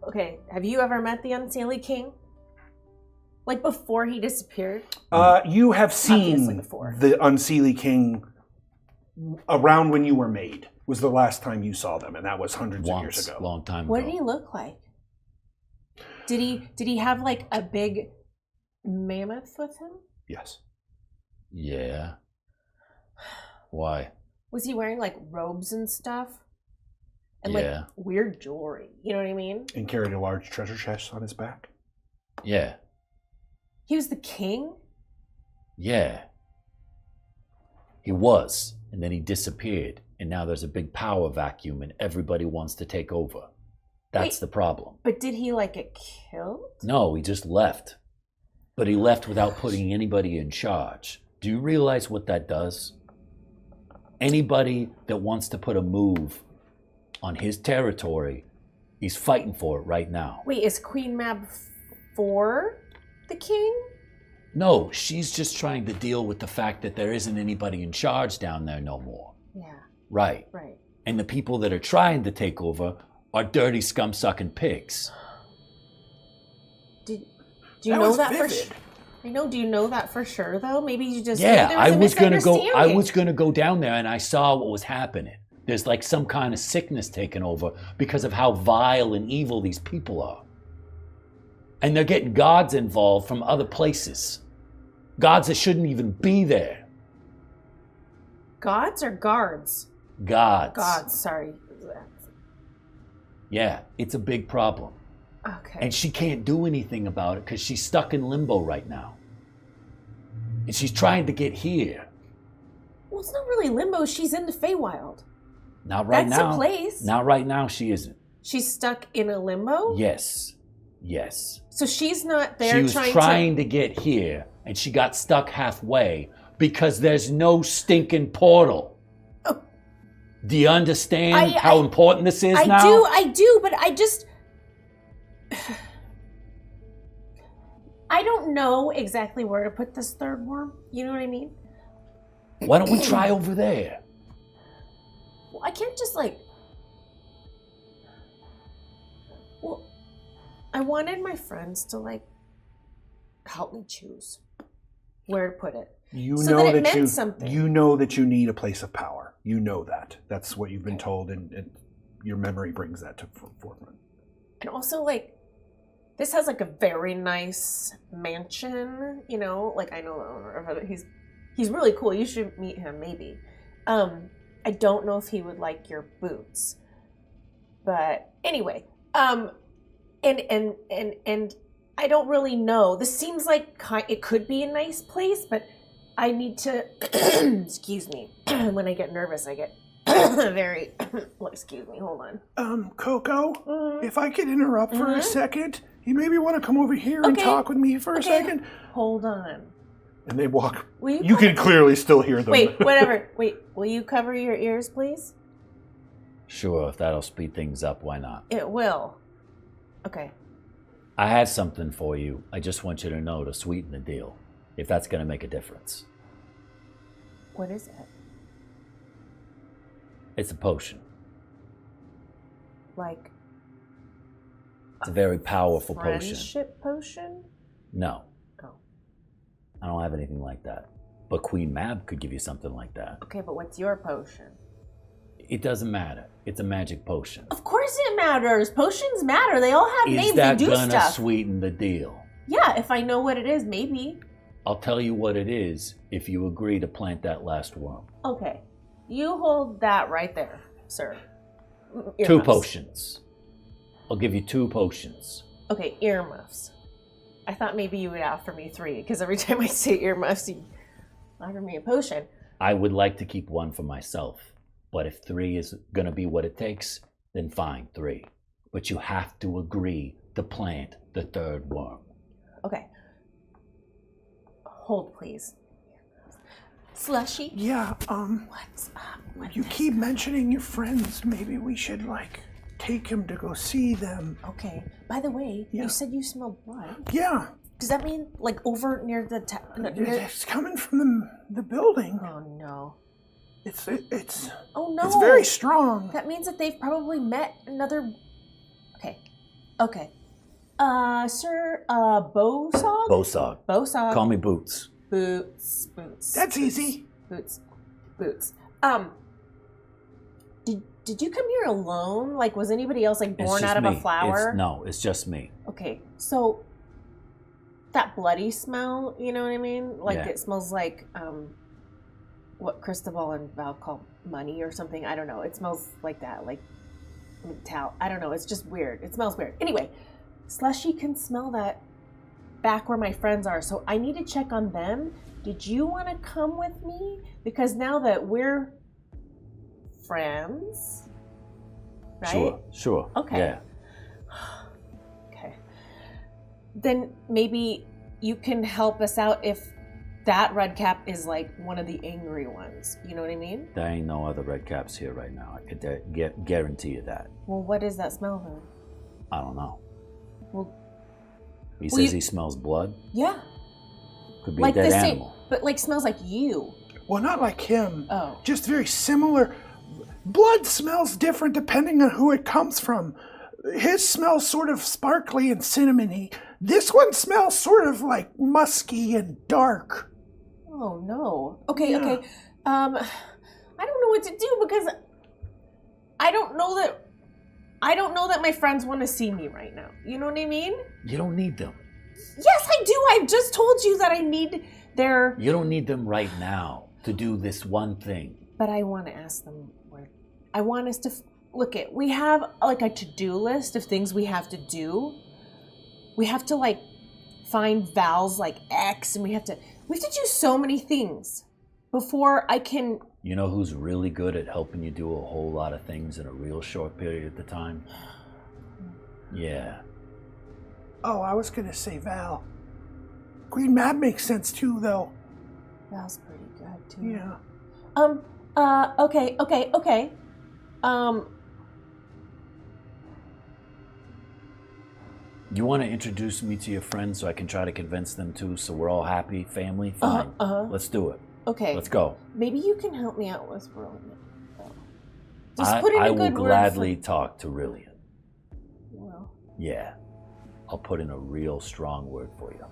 okay, have you ever met the Unseelie King? Before he disappeared? You have seen Obviously before. the Unseelie king around when you were made. Was the last time you saw them, and that was hundreds of years ago. Long time What ago. did he look like? Did he have a big mammoth with him? Yes. Yeah. Why? Was he wearing robes and stuff? And like weird jewelry. You know what I mean? And carried a large treasure chest on his back. Yeah. He was the king? Yeah. He was, and then he disappeared, and now there's a big power vacuum and everybody wants to take over. That's the problem. But did he like get killed? No, he just left. But he left without putting anybody in charge. Do you realize what that does? Anybody that wants to put a move on his territory, he's fighting for it right now. Wait, is Queen Mab for the king? No, she's just trying to deal with the fact that there isn't anybody in charge down there no more. Yeah. Right. Right. And the people that are trying to take over are dirty scum-sucking pigs. Do you know that for sure? I know. Do you know that for sure though? Maybe you just I was gonna go down there and I saw what was happening. There's like some kind of sickness taking over because of how vile and evil these people are. And they're getting gods involved from other places. Gods that shouldn't even be there. Gods or guards? Gods. Gods, sorry. Yeah, it's a big problem. Okay. And she can't do anything about it because she's stuck in limbo right now. And she's trying to get here. Well, it's not really limbo. She's in the Feywild. Not right now. That's a place. Not right now, she isn't. She's stuck in a limbo? Yes. Yes. So she's not there She was trying to get here, and she got stuck halfway because there's no stinking portal. Oh. Do you understand how important this is now? I do, but I just... I don't know exactly where to put this third worm. You know what I mean? Why don't we try over there? Well, I can't just like... Well, I wanted my friends to like help me choose where to put it. You so know that it that meant something. You know that you need a place of power. You know that. That's what you've been told, and your memory brings that to forefront. And also, like, this has like a very nice mansion. You know, like I know the owner of it. He's really cool. You should meet him, maybe. I don't know if he would like your boots, but anyway, and I don't really know. This seems like it could be a nice place, but I need to. Excuse me. When I get nervous, I get very. Well, excuse me. Hold on. KoKo, if I could interrupt for a second, you maybe want to come over here and talk with me for a second. Hold on. And they walk. Will you can clearly still hear them. Wait, whatever. Wait, will you cover your ears, please? Sure, if that'll speed things up, why not? It will. Okay. I have something for you. I just want you to know to sweeten the deal, if that's going to make a difference. What is it? It's a potion. Like... It's a very powerful potion. Friendship potion? No. Oh. I don't have anything like that. But Queen Mab could give you something like that. Okay, but what's your potion? It doesn't matter. It's a magic potion. Of course it matters. Potions matter. They all have names. They do Is that gonna stuff. sweeten the deal? Yeah, if I know what it is, maybe. I'll tell you what it is if you agree to plant that last worm. Okay. You hold that right there, sir. Earmuffs. 2 potions. I'll give you 2 potions. Okay, earmuffs. I thought maybe you would offer me 3, because every time I say earmuffs, you offer me a potion. I would like to keep 1 for myself. But if 3 is going to be what it takes, then fine, 3. But you have to agree to plant the 3rd worm. Okay. Hold, please. Slushy? Yeah, What's up? You keep mentioning your friends. Maybe we should, like, take him to go see them. Okay. By the way, you said you smelled blood. Yeah. Does that mean, like, over near the... It's coming from the building. Oh, no. It's oh no! It's very strong. That means that they've probably met another. Okay. Sir, Bosog. Bosog. Bosog. Call me Boots. Boots. That's easy. Boots. Did you come here alone? Like, was anybody else like born out of a flower? It's just me. Okay, so that bloody smell, you know what I mean? Like it smells like what Cristobal and Val call money or something. I don't know. It smells like that. Like towel. I don't know. It's just weird. It smells weird. Anyway, Slushy can smell that back where my friends are, so I need to check on them. Did you want to come with me? Because now that we're friends, right? Sure. Okay. Yeah. Okay. Then maybe you can help us out if that red cap is like one of the angry ones. You know what I mean? There ain't no other red caps here right now. I could guarantee you that. Well, what is that smell then? I don't know. Well, He says he smells blood. yeah. Could be Like a dead the same, animal. but like smells like you. Well, not like him. Oh. Just very similar. Blood smells different depending on who it comes from. His smells sort of sparkly and cinnamony. This one smells sort of like musky and dark. Oh no. Okay, Yeah. okay. I don't know what to do because I don't know that my friends want to see me right now. You know what I mean? You don't need them. Yes, I do. I just told you that I need their. You don't need them right now to do this one thing. But I want to ask them where. I want us to look at. We have like a to-do list of things we have to do. We have to like find Val's like X, and we have to do so many things before I can. You know who's really good at helping you do a whole lot of things in a real short period of time? Yeah. Oh, I was gonna say Val. Queen Mab makes sense too, though. Val's pretty good too. Yeah. Okay. You want to introduce me to your friends so I can try to convince them too, so we're all happy, family? Fine. Let's do it. Okay. Let's go. Maybe you can help me out with Brilliant. Just put in I a will good word gladly talk to Rillian. Well, Yeah. I'll put in a real strong word for you.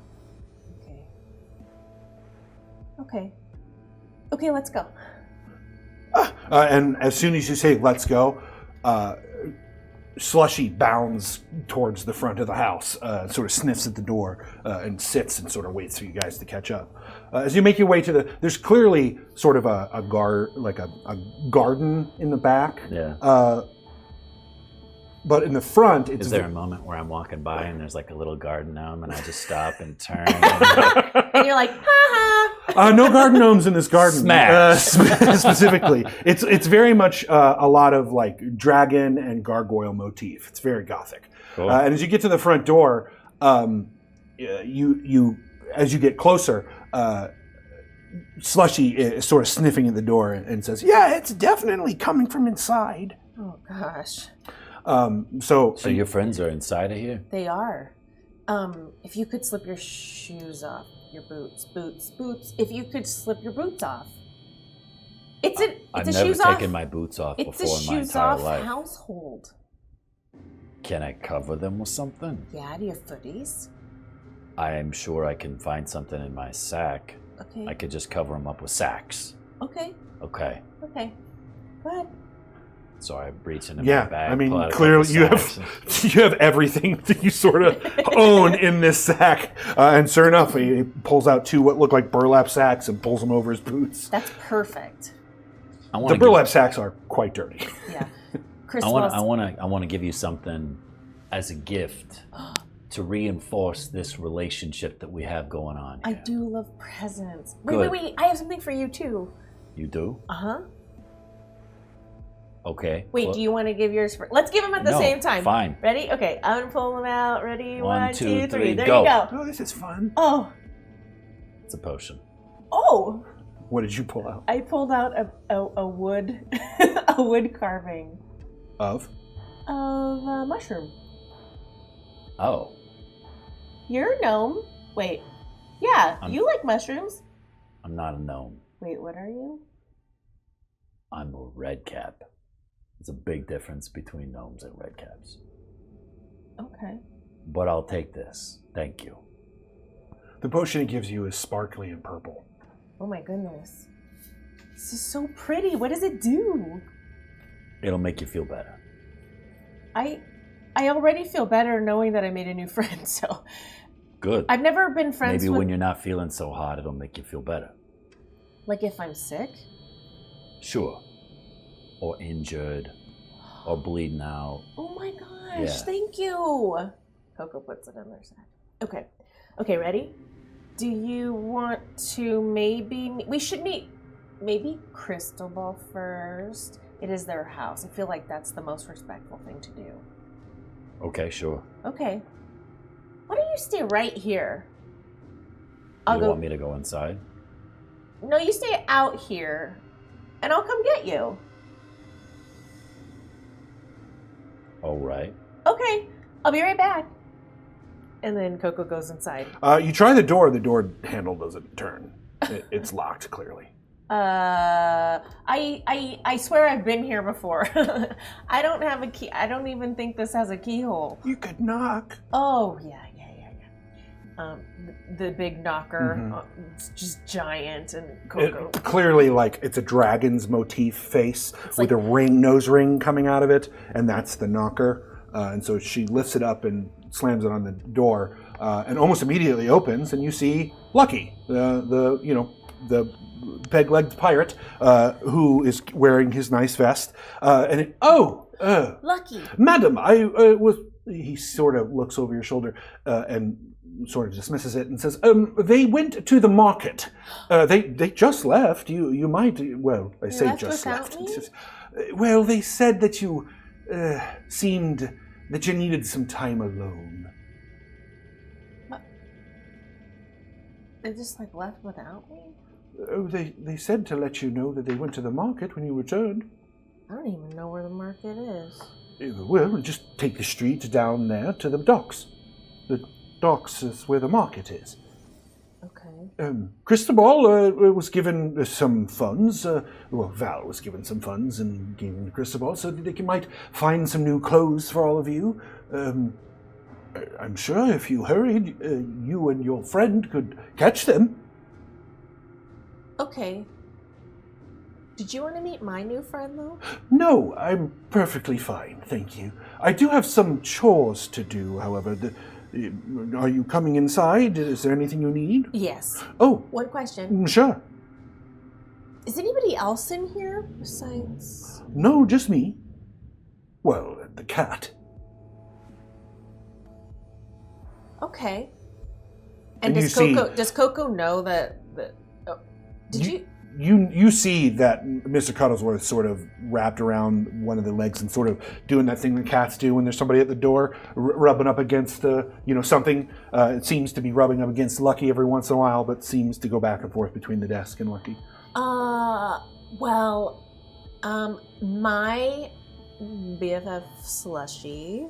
Okay, let's go. And as soon as you say "let's go," Slushy bounds towards the front of the house, sort of sniffs at the door, and sits and sort of waits for you guys to catch up. As you make your way to there's clearly sort of a garden in the back. Yeah. But in the front, it's Is there a moment where I'm walking by and there's like a little garden gnome and I just stop and turn? And you're like, ha ha. No garden gnomes in this garden. Smash. Specifically, it's very much a lot of like dragon and gargoyle motif. It's very gothic. Cool. And as you get to the front door, you as you get closer, Slushy is sort of sniffing at the door and says, "Yeah, it's definitely coming from inside." Oh gosh. So your friends are inside of here? They are. If you could slip your shoes off, your boots. If you could slip your boots off. I've never taken my boots off before in my entire life. It's a shoes off household. Can I cover them with something? Yeah, do you have footies? I am sure I can find something in my sack. Okay. I could just cover them up with sacks. Okay. Okay. Go ahead. So I reach into Yeah, my bag. I mean, pull out a clearly couple you have everything that you sort of own in this sack. And sure enough, he pulls out two what look like burlap sacks and pulls them over his boots. That's perfect. The burlap sacks are quite dirty. Yeah. I want to give you something as a gift to reinforce this relationship that we have going on I here. do love presents. Good. Wait. I have something for you too. You do? Uh-huh. Okay. Wait, well, do you want to give yours first? Let's give them at the same time. Fine. Ready? Okay, I'm gonna pull them out. Ready? One, two, three, There go. you go. Oh, this is fun. Oh. It's a potion. Oh. What did you pull out? I pulled out a wood a wood carving Of a mushroom. Oh. You're a gnome. Wait. Yeah, you like mushrooms. I'm not a gnome. Wait, what are you? I'm a redcap. There's a big difference between gnomes and redcaps. Okay. But I'll take this. Thank you. The potion it gives you is sparkly and purple. Oh my goodness. This is so pretty. What does it do? It'll make you feel better. I already feel better knowing that I made a new friend, so Good. I've never been friends Maybe with when you're not feeling so hot, it'll make you feel better. like if I'm sick. Sure. Or injured. or bleeding out. Oh my gosh, Yeah. thank you. KoKo puts it in their side. Okay. Okay, ready? Do you want to we should meet maybe Cristobal first. It is their house. I feel like that's the most respectful thing to do. Okay, sure. Okay. Why don't you stay right here? You want me to go inside? No, you stay out here, and I'll come get you. All right. Okay, I'll be right back. And then KoKo goes inside. You try the door handle doesn't turn. It's locked, clearly. I swear I've been here before. I don't have a key. I don't even think this has a keyhole. You could knock. Oh, yeah. The big knocker, it's just giant, and KoKo. Clearly, like, it's a dragon's motif face with a nose ring coming out of it, and that's the knocker. And so she lifts it up and slams it on the door, and almost immediately opens, and you see Lucky, the peg-legged pirate, who is wearing his nice vest. Lucky. Madam, he sort of looks over your shoulder and sort of dismisses it and says, they went to the market. They just left. You might, well, I say just left. Well, they said that you seemed that you needed some time alone. What? They just left without me? Oh, they said to let you know that they went to the market when you returned. I don't even know where the market is. Well, just take the street down there to the docks. The docks is where the market is. Okay. Cristobal was given some funds. Val was given some funds and gave them to Cristobal so that they might find some new clothes for all of you. I'm sure if you hurried, you and your friend could catch them. Okay. Did you want to meet my new friend, though? No, I'm perfectly fine, thank you. I do have some chores to do, however. Are you coming inside? Is there anything you need? Yes. Oh. One question. Sure. Is anybody else in here besides... No, just me. Well, the cat. Okay. And does KoKo know that... You see that Mr. Cuddlesworth sort of wrapped around one of the legs and sort of doing that thing that cats do when there's somebody at the door, rubbing up against something. It seems to be rubbing up against Lucky every once in a while, but seems to go back and forth between the desk and Lucky. My BFF Slushy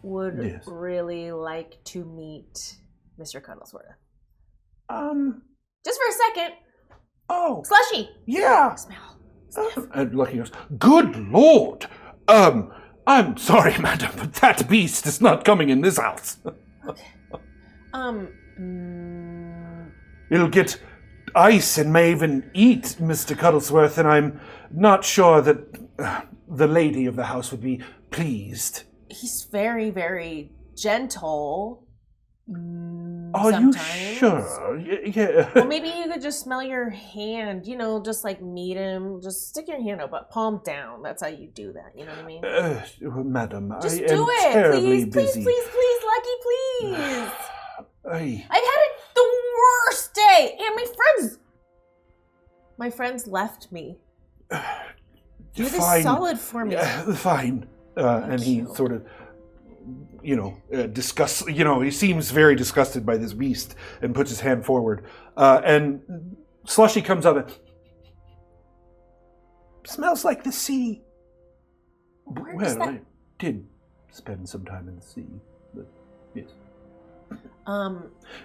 would really like to meet Mr. Cuddlesworth. Just for a second. Oh. Slushy! Yeah! Smell. And Lucky goes, Good Lord! I'm sorry, madam, but that beast is not coming in this house. Okay. It'll get ice and may even eat Mr. Cuddlesworth, and I'm not sure that the lady of the house would be pleased. He's very, very gentle. Are sometimes. You sure? Yeah. Well, maybe you could just smell your hand, just meet him. Just stick your hand up, but palm down. That's how you do that, you know what I mean? Madam, just I do am it, terribly please, busy. please, Lucky, please. I've had the worst day, and my friends left me. Do this solid for me. Fine. And he sort of, disgust. He seems very disgusted by this beast and puts his hand forward. And Slushy comes up and smells like the sea. I did spend some time in the sea, but yes.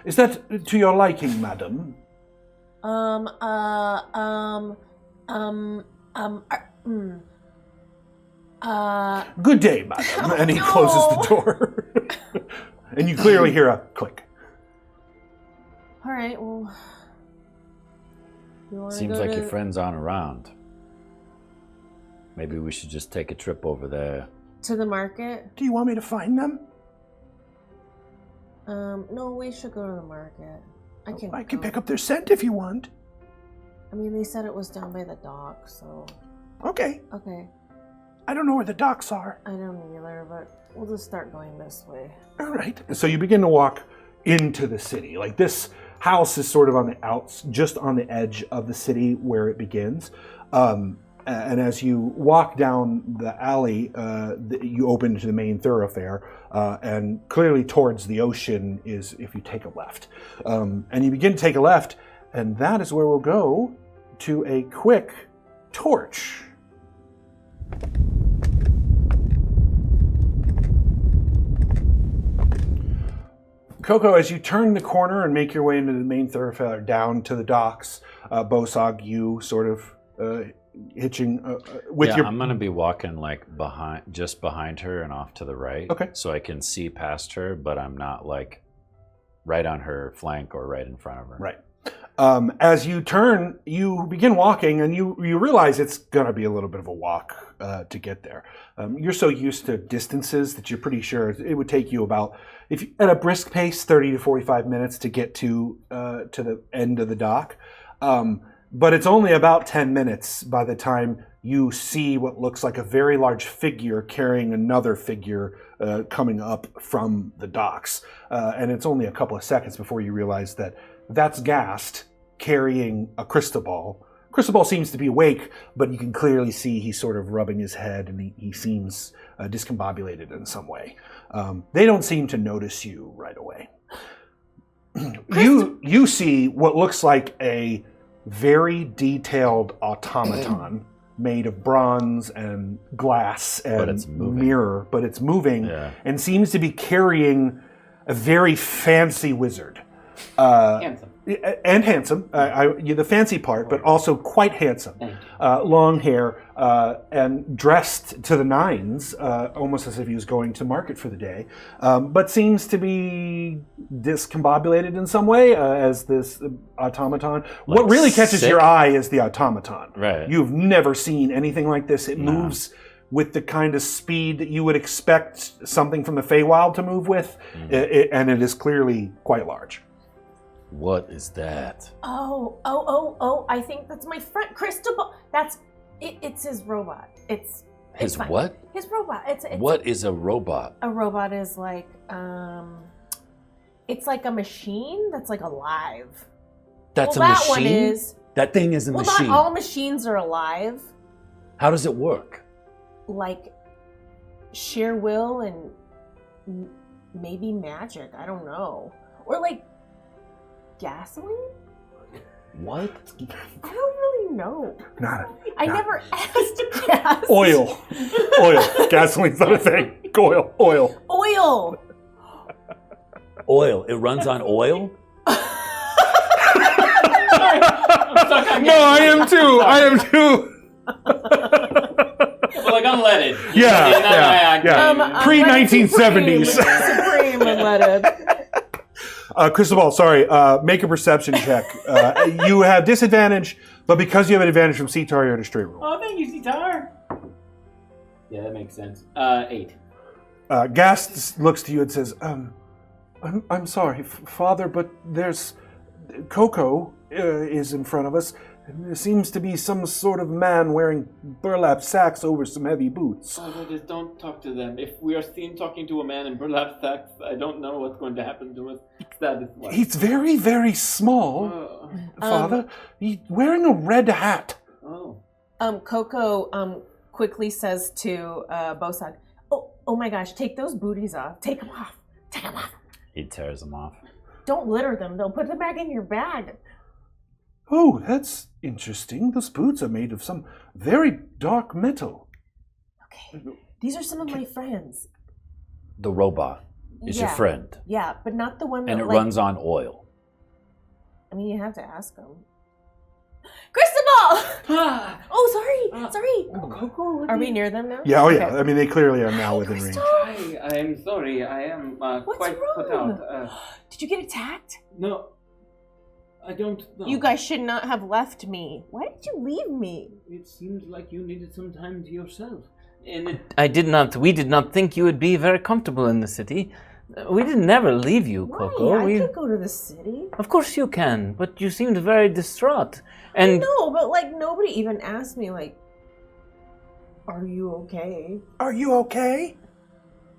Is that to your liking, madam? Good day, madam. And he closes the door. And you clearly hear a click. All right, well. Seems like your friends aren't around. Maybe we should just take a trip over there. To the market? Do you want me to find them? No, we should go to the market. I can pick up their scent if you want. I mean, they said it was down by the dock, so... Okay. Okay. I don't know where the docks are. I don't either, but we'll just start going this way. All right. So you begin to walk into the city. Like this house is sort of on the just on the edge of the city where it begins. And as you walk down the alley, you open to the main thoroughfare, and clearly towards the ocean is if you take a left. And you begin to take a left, and that is where we'll go to a quick torch. KoKo, as you turn the corner and make your way into the main thoroughfare down to the docks, Bosog, you sort of hitching with your... I'm going to be walking like just behind her and off to the right. Okay. So I can see past her, but I'm not like right on her flank or right in front of her. Right. As you turn, you begin walking, and you realize it's going to be a little bit of a walk to get there. You're so used to distances that you're pretty sure it would take you about, at a brisk pace, 30 to 45 minutes to get to the end of the dock. But it's only about 10 minutes by the time you see what looks like a very large figure carrying another figure coming up from the docks. And it's only a couple of seconds before you realize that that's Gast carrying a Cristobal. Cristobal seems to be awake, but you can clearly see he's sort of rubbing his head, and he seems discombobulated in some way. They don't seem to notice you right away. You see what looks like a very detailed automaton made of bronze and glass and mirror, but it's moving and seems to be carrying a very fancy wizard. Handsome. And handsome, the fancy part, but also quite handsome. Long hair and dressed to the nines, almost as if he was going to market for the day, but seems to be discombobulated in some way as this automaton. What really catches your eye is the automaton. Right. You've never seen anything like this. It moves with the kind of speed that you would expect something from the Feywild to move with, and it is clearly quite large. What is that? Oh, I think that's my friend Cristobal. It's his robot. It's his fine. What? His robot. It's what is a robot? A robot is like it's like a machine that's like alive. That's well, a that machine? One is. That thing is a machine. Not all machines are alive. How does it work? Like sheer will and maybe magic. I don't know. Or like gasoline? What? I don't really know. I never asked gas. Oil. Gasoline's not a thing. Oil. Oil. Oil. It runs on oil? No, I am too. Well, like unleaded. Yeah. Pre-1970s. Supreme unleaded. Cristobal, sorry, make a perception check. You have disadvantage, but because you have an advantage from Sitar, you're at a straight roll. Oh, thank you, Sitar. Yeah, that makes sense. 8. Gast looks to you and says, I'm sorry, Father, but there's... KoKo is in front of us. There seems to be some sort of man wearing burlap sacks over some heavy boots. Oh, just don't talk to them. If we are seen talking to a man in burlap sacks, I don't know what's going to happen to us. That is why. He's very, very small, Father. He's wearing a red hat. Oh. KoKo quickly says to Bosog, oh my gosh, take those booties off. Take them off. He tears them off. Don't litter them. They'll put them back in your bag. Oh, that's interesting. Those boots are made of some very dark metal. Okay. These are some of my friends. The robot is your friend. Yeah, but not the one that And it runs on oil. I mean, you have to ask them. Cristobal! Oh, sorry. KoKo, are we near them now? Yeah, yeah. I mean, they clearly are now within range. Hi, I am sorry. I am quite put out. Did you get attacked? No. I don't know. You guys should not have left me. Why did you leave me? It seems like you needed some time to yourself. We did not think you would be very comfortable in the city. We did never leave you, KoKo. I could go to the city. Of course you can, but you seemed very distraught. And no, but like nobody even asked me like Are you okay? Are you okay?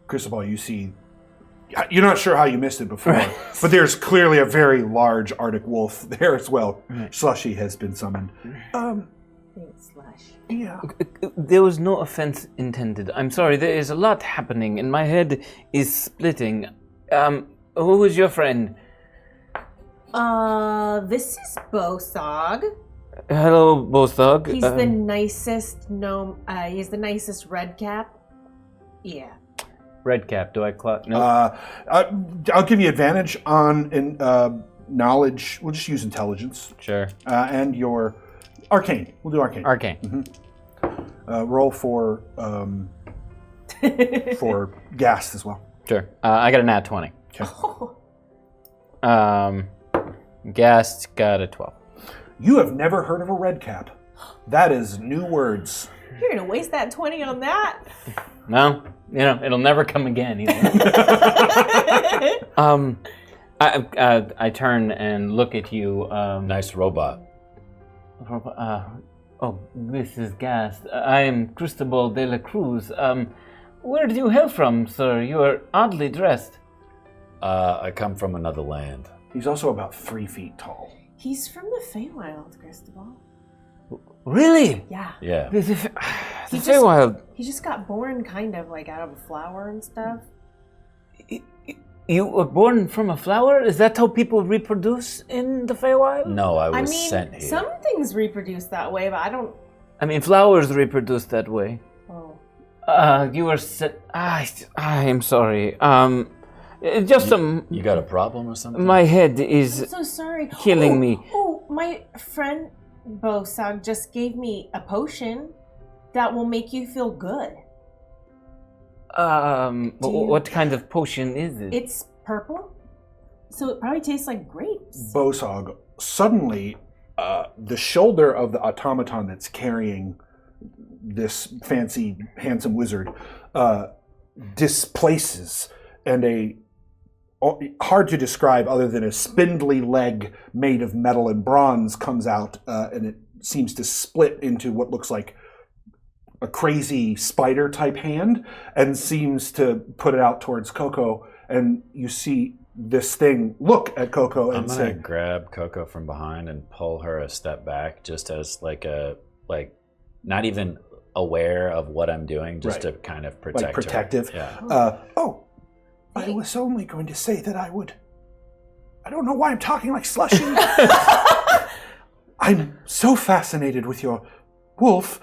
Cristobal, you see... You're not sure how you missed it before, but there's clearly a very large Arctic wolf there as well. Right. Slushy has been summoned. Thanks, Slush. Yeah. There was no offense intended. I'm sorry, there is a lot happening, and my head is splitting. Who is your friend? This is Bosog. Hello, Bosog. He's the nicest gnome. He's the nicest red cap. Yeah. Red cap. Do I no. I'll give you advantage on knowledge. We'll just use intelligence. Sure. And your arcane. We'll do arcane. Arcane. Mm-hmm. Roll for Gast as well. Sure. I got a nat 20. Okay. Gast got a 12. You have never heard of a red cap. That is new words. You're gonna waste that 20 on that? No, it'll never come again either. I turn and look at you. Nice robot. This is Gast. I am Cristobal de la Cruz. Where do you hail from, sir? You are oddly dressed. I come from another land. He's also about 3 feet tall. He's from the Feywild, Cristobal. Really? Yeah. Yeah. The Feywild. He just got born kind of like out of a flower and stuff. You were born from a flower? Is that how people reproduce in the Feywild? No, I was sent here. Some things reproduce that way, but I don't... I mean, flowers reproduce that way. Oh. You were I am sorry. Just some... You got a problem or something? My head is... I'm so sorry. Killing me. Oh, my friend Bosog just gave me a potion that will make you feel good. What kind of potion is it? It's purple, so it probably tastes like grapes. Bosog, suddenly, the shoulder of the automaton that's carrying this fancy, handsome wizard displaces, and hard to describe other than a spindly leg made of metal and bronze comes out, and it seems to split into what looks like a crazy spider-type hand, and seems to put it out towards KoKo, and you see this thing look at KoKo and I'm say... gonna grab KoKo from behind and pull her a step back, just as not even aware of what I'm doing, just to kind of protect like protective. her. Yeah. I was only going to say that I don't know why I'm talking like Slushy. I'm so fascinated with your wolf.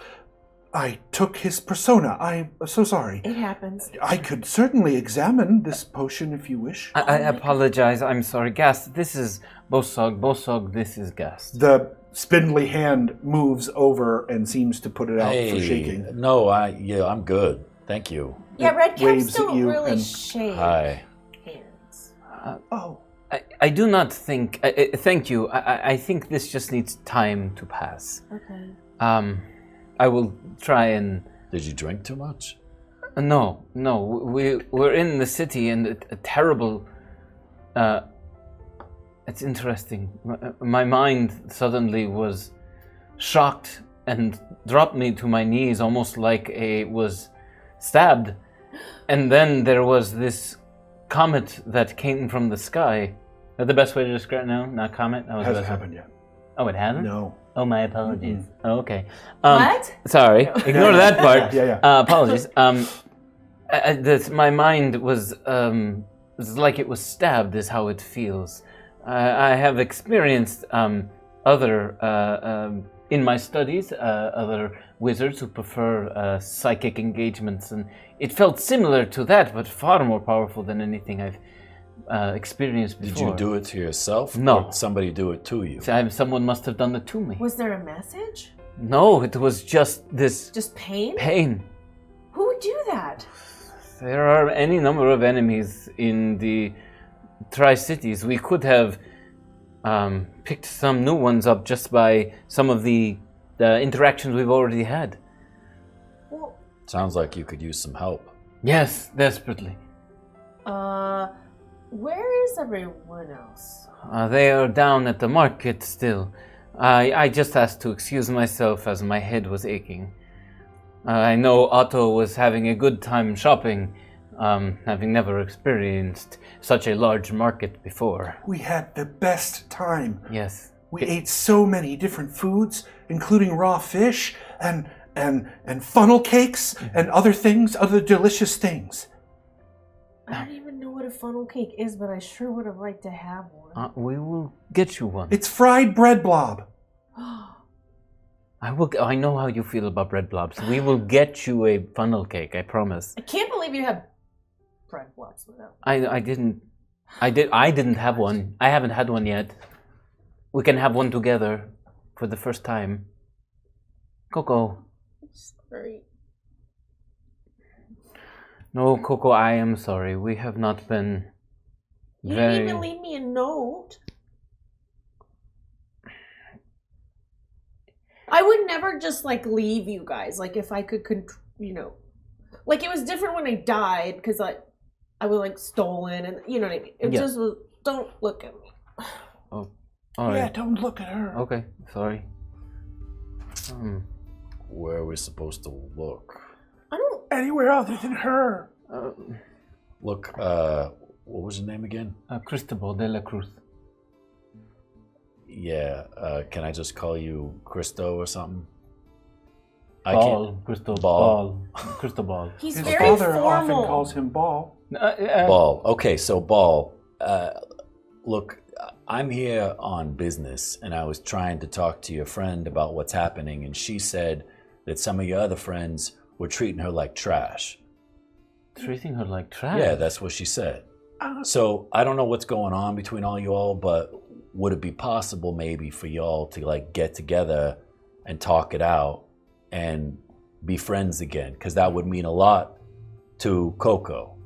I took his persona. I'm so sorry. It happens. I could certainly examine this potion if you wish. I apologize. I'm sorry. Gast, this is Bosog. Bosog, this is Gast. The spindly hand moves over and seems to put it out for shaking. No, I'm good. Thank you. Yeah, red caps waves at don't you really and- shake Hi. hands. I do not think... thank you. I think this just needs time to pass. Okay. I will try and... Did you drink too much? No. We're in the city and a terrible... it's interesting. My mind suddenly was shocked and dropped me to my knees almost like was stabbed. And then there was this comet that came from the sky. Is that the best way to describe it now? Not comet? It hasn't happened yet. Oh, it hasn't? No. Oh, my apologies. Oh, okay. What? Sorry. No. Ignore that part. Yeah. Apologies. My mind was like it was stabbed is how it feels. I have experienced other, in my studies, other wizards who prefer psychic engagements, and it felt similar to that, but far more powerful than anything I've experienced before. Did you do it to yourself? No. Or did somebody do it to you? Someone must have done it to me. Was there a message? No, it was just this... Just pain? Pain. Who would do that? There are any number of enemies in the Tri-Cities. We could have picked some new ones up just by some of the interactions we've already had. Well, Sounds like you could use some help. Yes, desperately. where is everyone else? They are down at the market still. I just asked to excuse myself as my head was aching. I know Otto was having a good time shopping, having never experienced such a large market before. We had the best time. Yes. We ate so many different foods, including raw fish and funnel cakes and other things, other delicious things. I don't even know what a funnel cake is, but I sure would have liked to have one. We will get you one. It's fried bread blob. I know how you feel about bread blobs. We will get you a funnel cake, I promise. I can't believe you have bread blobs without. I didn't have one. I haven't had one yet. We can have one together for the first time. KoKo. Sorry. No, KoKo, I am sorry. We have not been You very... didn't even leave me a note. I would never just leave you guys. If I could, it was different when I died because I was stolen and you know what I mean. It just was. Don't look at me. Oh, all right. Yeah, don't look at her. Okay, sorry. Where are we supposed to look? I don't. Anywhere other than her. Look, what was your name again? Cristobal de la Cruz. Yeah, can I just call you Cristo or something? Cristobal. He's His very father formal. often calls him Ball. Ball. Okay, so Ball. Look, I'm here on business, and I was trying to talk to your friend about what's happening, and she said that some of your other friends were treating her like trash. Treating her like trash? Yeah, that's what she said. So I don't know what's going on between all you all, but would it be possible maybe for y'all to get together and talk it out and be friends again? Because that would mean a lot to KoKo.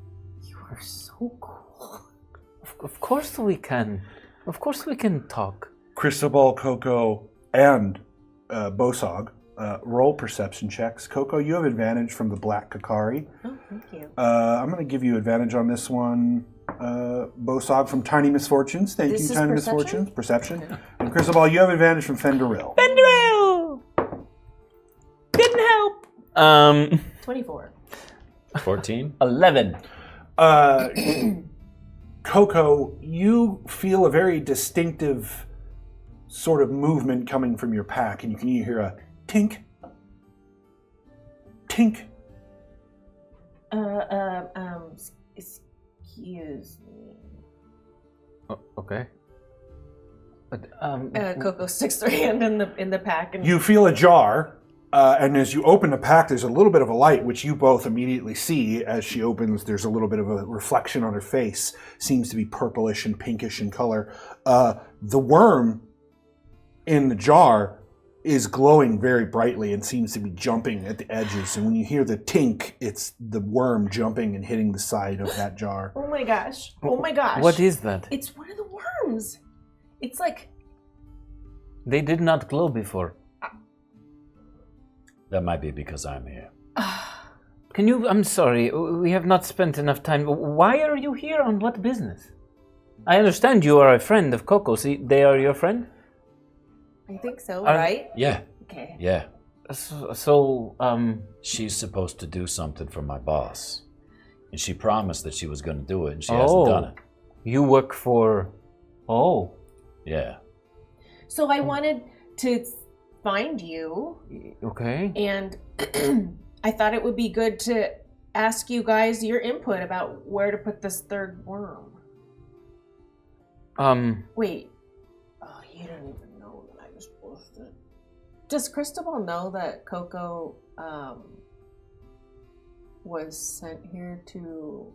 You are so cool. Of course we can. Of course we can talk. Cristobal, KoKo, and Bosog. Roll perception checks. KoKo, you have advantage from the black Kari. Oh, thank you. I'm going to give you advantage on this one. Bosog from Tiny Misfortunes. Thank This you, is Tiny perception? Misfortunes. Perception. Okay. And Cristobal, you have advantage from Fenderil. Fenderil! Didn't help. 24. 14? 11. KoKo, you feel a very distinctive sort of movement coming from your pack, and you can hear a tink, tink. Excuse me. Okay. KoKo sticks their hand in the pack and You feel a jar, and as you open the pack, there's a little bit of a light, which you both immediately see. As she opens, there's a little bit of a reflection on her face. Seems to be purplish and pinkish in color. The worm in the jar is glowing very brightly and seems to be jumping at the edges. And when you hear the tink, it's the worm jumping and hitting the side of that jar. Oh my gosh. Oh my gosh. What is that? It's one of the worms. It's like... They did not glow before. That might be because I'm here. Can you... I'm sorry, we have not spent enough time. Why are you here? On what business? I understand you are a friend of KoKo. See, they are your friend? I think so, right? Yeah. Okay. Yeah. So, She's supposed to do something for my boss. And she promised that she was going to do it, and she hasn't done it. You work for... Oh. Yeah. So I wanted to find you. Okay. And I thought it would be good to ask you guys your input about where to put this third worm. Wait. Oh, you don't even know that I was supposed to. Does Cristobal know that KoKo was sent here to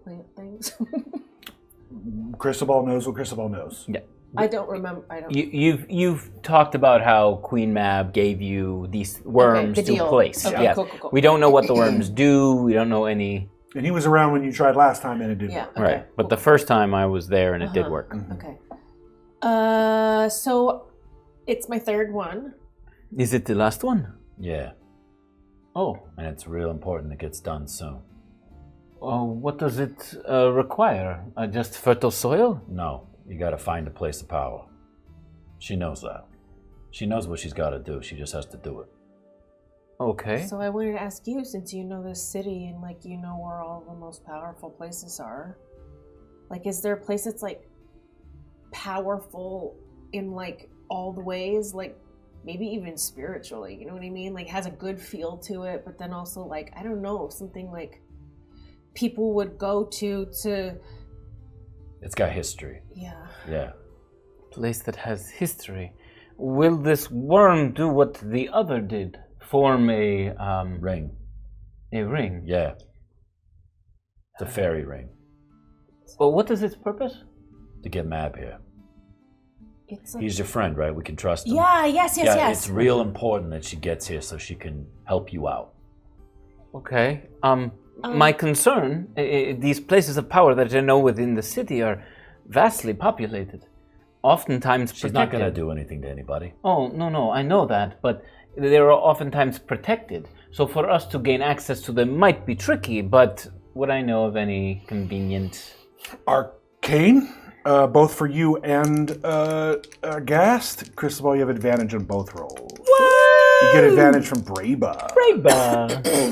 plant things? Cristobal knows what Cristobal knows. Yeah. I don't remember. You've talked about how Queen Mab gave you these worms the to deal. place. Okay, Yes. cool. We don't know what the worms do. We don't know any. And he was around when you tried last time, and it didn't work. Right. But the first time I was there, and it did work. Okay. So it's my third one. Is it the last one? Yeah. Oh. And it's real important it gets done soon. What does it require? Just fertile soil? No. You got to find a place of power. She knows that. She knows what she's got to do. She just has to do it. Okay. So I wanted to ask you, since you know this city and like you know where all the most powerful places are, like is there a place that's like powerful in like all the ways, like maybe even spiritually, you know what I mean? Like has a good feel to it, but then also like, I don't know, something like people would go to. It's got history. Yeah. Yeah. Place that has history. Will this worm do what the other did? Form a ring. A ring? Yeah. It's a fairy ring. Well, what is its purpose? To get Mab here. It's He's your friend, right? We can trust him. Yeah, yes. It's real important that she gets here so she can help you out. Okay. My concern, these places of power that I know within the city are vastly populated. Oftentimes She's protected. not going to do anything to anybody. Oh, no, I know that, but they are oftentimes protected. So for us to gain access to them might be tricky, but would I know of any convenient... Arcane, both for you and Gast. Cristobal, you have advantage on both rolls. What? You get advantage from Braba.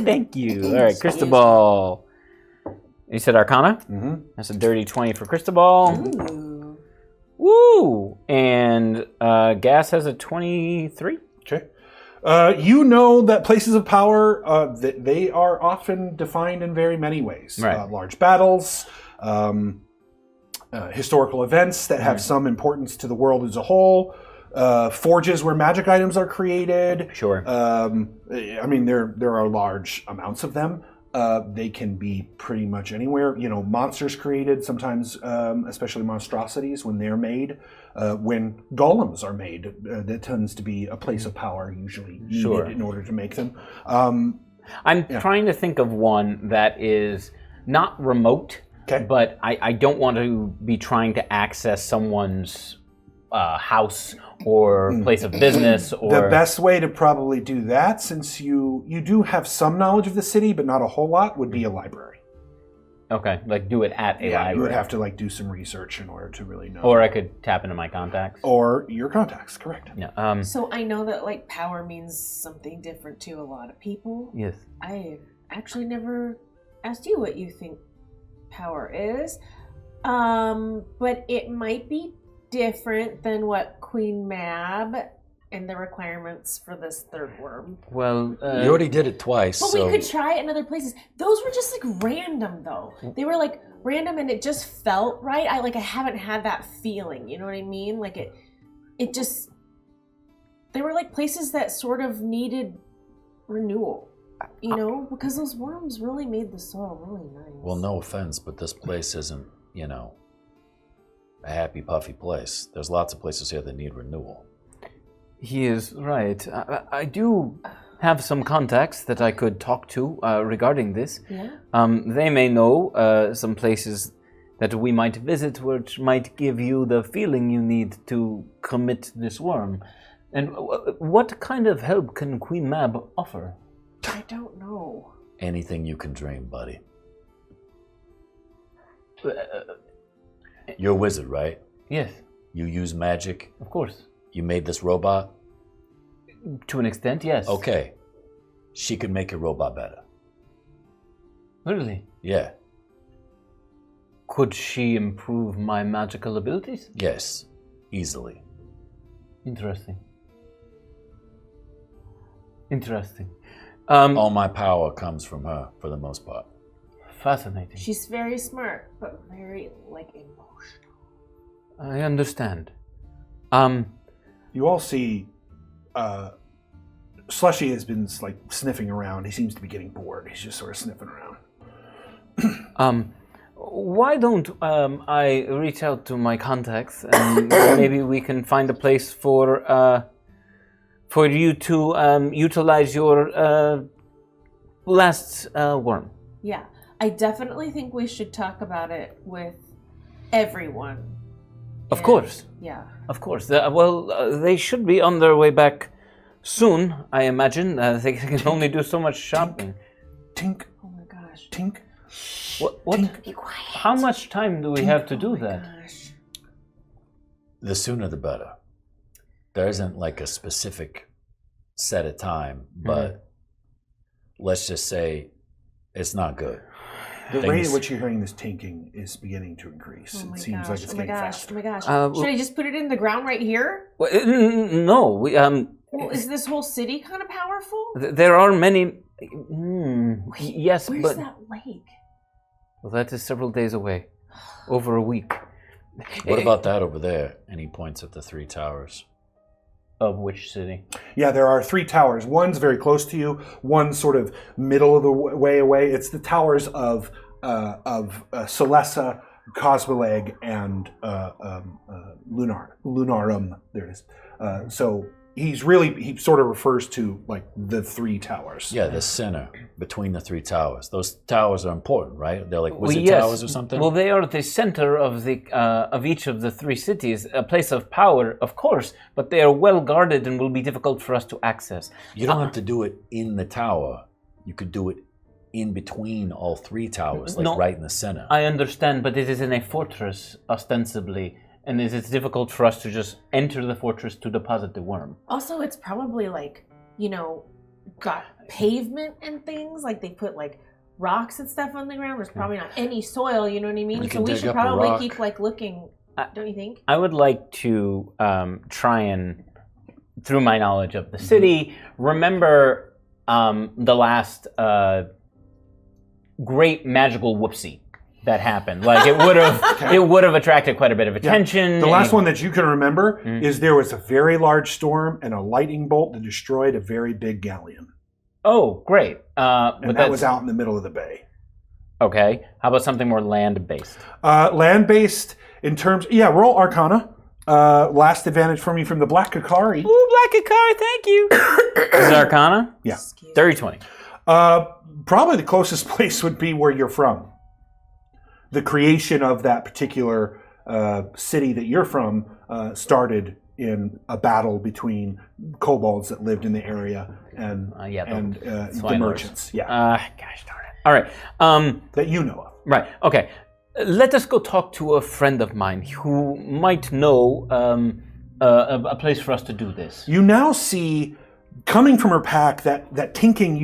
Thank you. All right, Cristobal. You said Arcana? Mm-hmm. That's a dirty 20 for Cristobal. Ooh. Woo! And Gas has a 23. Okay. You know that places of power, they are often defined in very many ways. Right. Large battles, historical events that have some importance to the world as a whole, forges where magic items are created. Sure. I mean, there are large amounts of them. They can be pretty much anywhere. You know, monsters created sometimes, especially monstrosities when they're made. When golems are made, that tends to be a place of power usually needed in order to make them. I'm trying to think of one that is not remote, but I don't want to be trying to access someone's house or place of business. Or the best way to probably do that, since you do have some knowledge of the city but not a whole lot, would be a library. Okay, like do it at a library. You would have to like do some research in order to really know. Or I could tap into my contacts. Or your contacts, correct. Yeah. So I know that like power means something different to a lot of people. Yes. I actually never asked you what you think power is. But it might be different than what Queen Mab and the requirements for this third worm. Well, you already did it twice. But we could try it in other places. Those were just like random though. They were like random and it just felt right. I haven't had that feeling, you know what I mean? Like it just, they were like places that sort of needed renewal, you know, because those worms really made the soil really nice. Well, no offense, but this place isn't, you know, a happy, puffy place. There's lots of places here that need renewal. He is right. I do have some contacts that I could talk to regarding this. Yeah. They may know some places that we might visit which might give you the feeling you need to commit this worm. And what kind of help can Queen Mab offer? I don't know. Anything you can dream, buddy. You're a wizard, right? Yes. You use magic? Of course. You made this robot? To an extent, yes. Okay. She could make your robot better. Really? Yeah. Could she improve my magical abilities? Yes. Easily. Interesting. Interesting. All my power comes from her, for the most part. Fascinating. She's very smart, but very like emotional. I understand. You all see Slushy has been like sniffing around. He seems to be getting bored. He's just sort of sniffing around. Why don't I reach out to my contacts and maybe we can find a place for you to utilize your last worm. Yeah, I definitely think we should talk about it with everyone. Of course. Yeah. Of course. They should be on their way back soon, I imagine. They can only do so much shopping. Tink. Oh my gosh. Tink. What? Tink. Be quiet. How much time do we have to do that? Gosh. The sooner the better. There isn't like a specific set of time, but let's just say it's not good. The rate at which you're hearing this tinking is beginning to increase. Oh my It seems gosh, like it's getting faster. Oh my gosh. Should I just put it in the ground right here? Well, no, we, Well, is this whole city kind of powerful? there are many. Yes, Where's but that lake? well, that is several days away, over a week. What about that over there? And he points at the 3 towers. Of which city? Yeah, there are 3 towers. One's very close to you. One's sort of middle of the way away. It's the towers of Celessa, Cosmoleg, and Lunarum. There it is. So he sort of refers to like the 3 towers. Yeah, the center between the 3 towers. Those towers are important, right? They're like wizard yes. towers or something. Well, they are the center of the of each of the 3 cities, a place of power, of course, but they are well guarded and will be difficult for us to access. You don't have to do it in the tower. You could do it in between all 3 towers, like right in the center. I understand, but it is in a fortress, ostensibly, and it is difficult for us to just enter the fortress to deposit the worm. Also, it's probably like, got pavement and things. Like they put like rocks and stuff on the ground. There's probably not any soil, you know what I mean? So we should probably keep like looking, don't you think? I would like to try and, through my knowledge of the city, remember the last great magical whoopsie that happened. Like it would have attracted quite a bit of attention. Yeah. The last one that you can remember is there was a very large storm and a lightning bolt that destroyed a very big galleon. Oh, great. And that was out in the middle of the bay. Okay. How about something more land-based? Land-based in terms... Yeah, roll Arcana. Last advantage for me from the Black Kari. Ooh, Black Kari, thank you. Is it Arcana? Yeah. 30-20. Probably the closest place would be where you're from. The creation of that particular city that you're from started in a battle between kobolds that lived in the area and the merchants. Yeah. Gosh darn it. All right. That you know of. Right. Okay. Let us go talk to a friend of mine who might know a place for us to do this. You now see, coming from her pack, that tinking,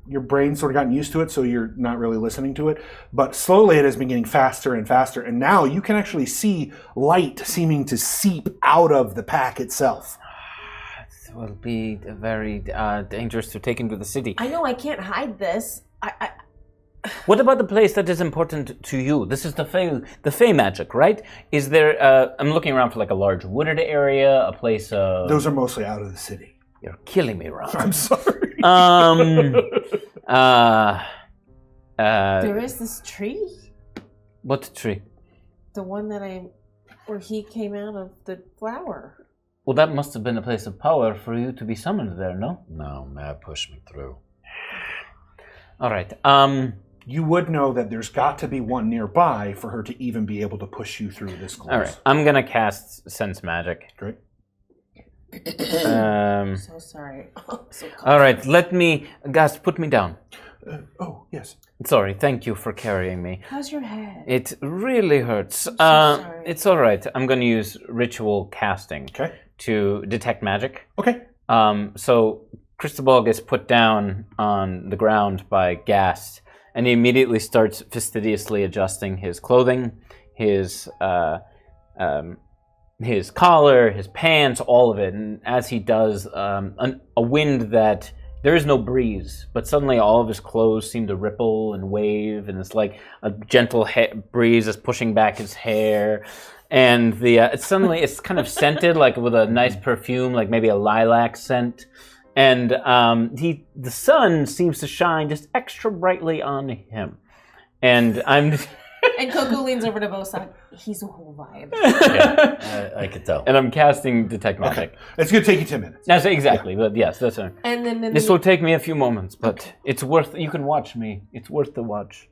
your brain sort of gotten used to it, so you're not really listening to it. But slowly it has been getting faster and faster, and now you can actually see light seeming to seep out of the pack itself. It will be very dangerous to take into the city. I know I can't hide this. What about the place that is important to you? This is the Fey magic, right? Is there? I'm looking around for like a large wooded area, a place of. Those are mostly out of the city. You're killing me, Ron. I'm sorry. There is this tree. What tree? The one where he came out of the flower. Well, that must have been a place of power for you to be summoned there, no? No, Matt pushed me through. All right. You would know that there's got to be one nearby for her to even be able to push you through this close. All right. I'm gonna cast Sense Magic. Great. So sorry. All right. Let me, guys, put me down. Oh, yes. Sorry. Thank you for carrying me. How's your head? It really hurts. I'm so sorry. It's all right. I'm going to use ritual casting to detect magic. Okay. So Cristobal gets put down on the ground by Gast, and he immediately starts fastidiously adjusting his clothing, his collar, his pants, all of it. And as he does, a wind that there is no breeze, but suddenly all of his clothes seem to ripple and wave, and it's like a gentle breeze is pushing back his hair. And it's kind of scented, like with a nice perfume, like maybe a lilac scent. And the sun seems to shine just extra brightly on him. And I'm. And KoKo leans over to Bosog. He's a whole vibe. Yeah, I could tell. And I'm casting Detect Magic. Okay. It's going to take you 10 minutes. That's exactly, but yes, that's it. And then this will take me a few moments, but it's worth. You can watch me. It's worth the watch.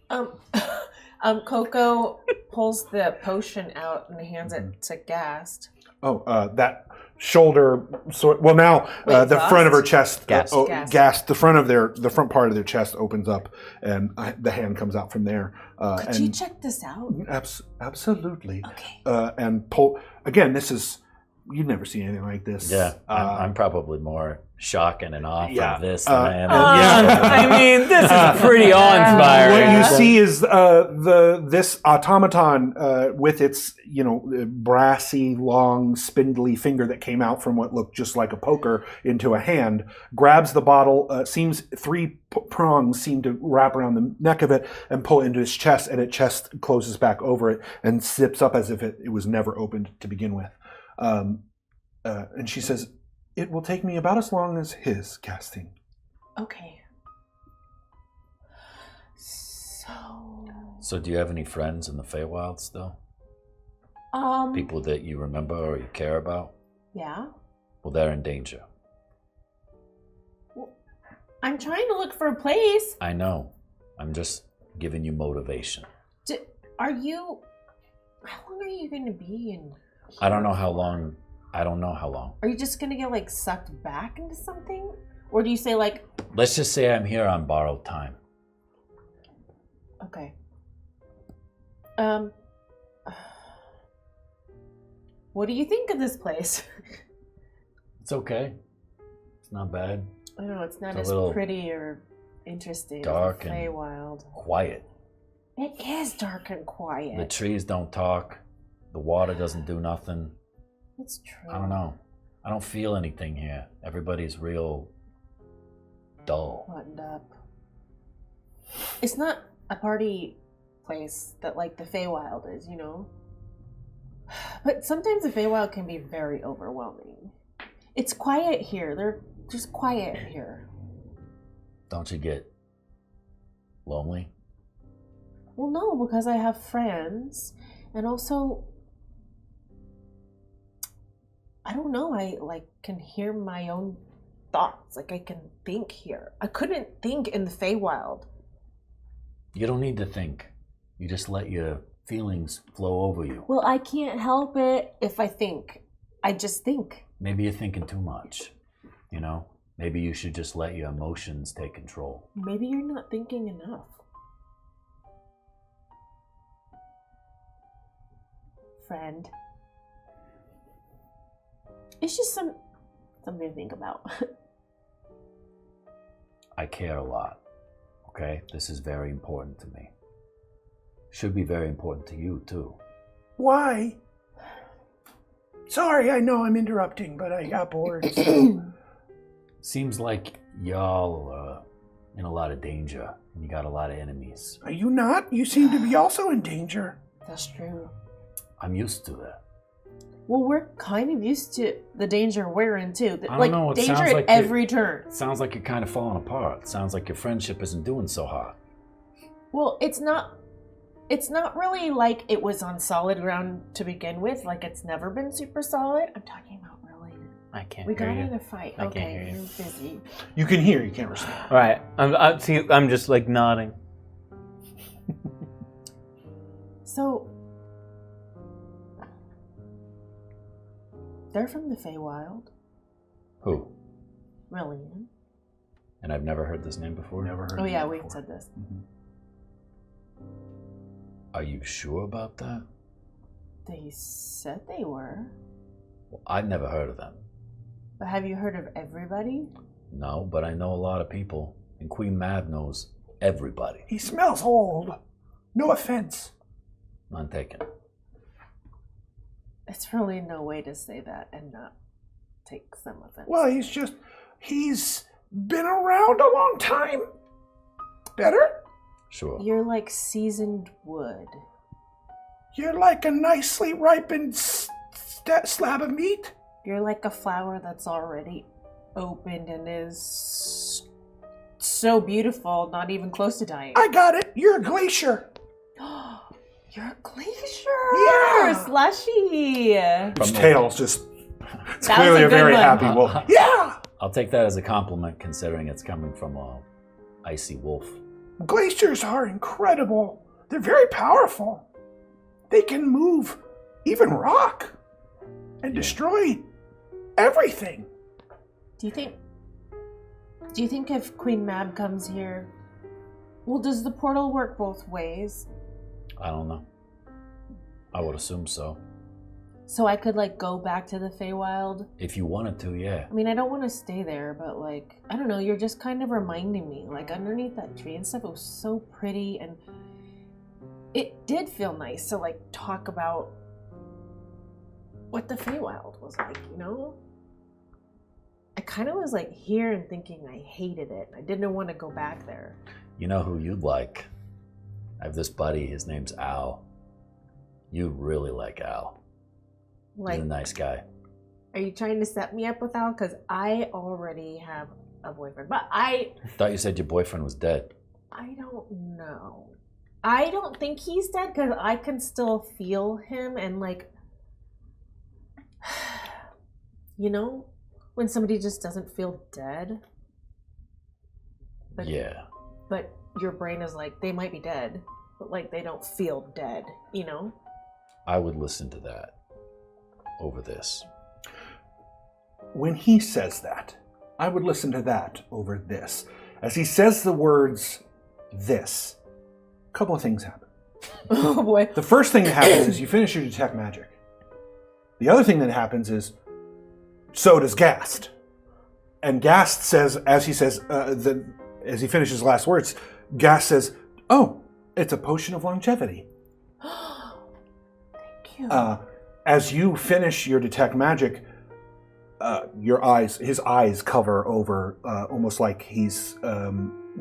KoKo pulls the potion out and hands it to Gast. Oh, that shoulder sort. Well, now the front of her chest. Gast. Gast. The front part of their chest opens up, and the hand comes out from there. Could you check this out? Absolutely. Okay. And pull again. This is you've never seen anything like this. Yeah, I'm probably more shocking and awe of this than I am. I mean, this is pretty awe-inspiring. What you see is this automaton with its brassy, long, spindly finger that came out from what looked just like a poker into a hand, grabs the bottle. Seems three prongs seem to wrap around the neck of it and pull into his chest, and its chest closes back over it and zips up as if it was never opened to begin with. And she says, "It will take me about as long as his casting." Okay. So do you have any friends in the Feywild still? People that you remember or you care about? Yeah. Well, they're in danger. Well, I'm trying to look for a place. I know. I'm just giving you motivation. How long are you going to be in? I don't know how long. Are you just going to get sucked back into something? Or do you say Let's just say I'm here on borrowed time. Okay. What do you think of this place? It's okay. It's not bad. I don't know, it's not It's as a little pretty or interesting dark as the and Feywild. quiet. It is dark and quiet. The trees don't talk. The water doesn't do nothing. It's true. I don't know. I don't feel anything here. Everybody's real dull. Buttoned up. It's not a party place that the Feywild is, But sometimes the Feywild can be very overwhelming. It's quiet here. They're just quiet here. Don't you get lonely? Well, no, because I have friends, and also, I don't know, I can hear my own thoughts. I can think here. I couldn't think in the Feywild. You don't need to think. You just let your feelings flow over you. Well, I can't help it if I think. I just think. Maybe you're thinking too much. Maybe you should just let your emotions take control. Maybe you're not thinking enough. Friend. It's just something to think about. I care a lot. Okay? This is very important to me. Should be very important to you, too. Why? Sorry, I know I'm interrupting, but I got bored. Seems like y'all are in a lot of danger, and you got a lot of enemies. Are you not? You seem to be also in danger. That's true. I'm used to that. Well, we're kind of used to the danger we're in, too. I don't know, it danger sounds at like every turn. It sounds like you're kind of falling apart. It sounds like your friendship isn't doing so hot. Well, it's not really like it was on solid ground to begin with. It's never been super solid. I'm talking about really. I can't we hear got you. in a fight. I Okay, can't hear you. you're busy. You can hear, you can't respond. All right. I'm just nodding. So, they're from the Feywild. Who? Rillian. And I've never heard this name before? Never heard Oh of yeah, it we before. said this. Mm-hmm. Are you sure about that? They said they were. Well, I've never heard of them. But have you heard of everybody? No, but I know a lot of people. And Queen Mab knows everybody. He smells old. No offense. None taken. It's really no way to say that and not take some offense. Well, he's been around a long time. Better? Sure. You're like seasoned wood. You're like a nicely ripened slab of meat. You're like a flower that's already opened and is so beautiful, not even close to dying. I got it. You're a glacier. You're a glacier. Yeah. Slushy. Its tail's just. It's That clearly was a a good very one. happy wolf. Yeah. I'll take that as a compliment considering it's coming from a icy wolf. Glaciers are incredible. They're very powerful. They can move even rock and destroy everything. Do you think if Queen Mab comes here, well, does the portal work both ways? I don't know. I would assume so. So I could like go back to the Feywild? If you wanted to, yeah. I mean, I don't want to stay there, but like, I don't know, you're just kind of reminding me, like underneath that tree and stuff, it was so pretty and it did feel nice to like talk about what the Feywild was like, you know? I kind of was like here and thinking I hated it. I didn't want to go back there. You know who you'd like? I have this buddy, his name's Al. You really like Al. Like, He's a nice guy. Are you trying to set me up with Al? Because I already have a boyfriend, but I Thought you said your boyfriend was dead. I don't know. I don't think he's dead because I can still feel him and like, you know, when somebody just doesn't feel dead. But, Yeah. But your brain is like, they might be dead, but like they don't feel dead, you know? I would listen to that over this. When he says that, I would listen to that over this. As he says the words this, a couple of things happen. Oh boy. The first thing that happens is you finish your detect magic. The other thing that happens is, so does Gast. And Gast says, as he says, as he finishes his last words, Gast says, "Oh, it's a potion of longevity." Thank you. As you finish your detect magic, his eyes cover over, almost like he's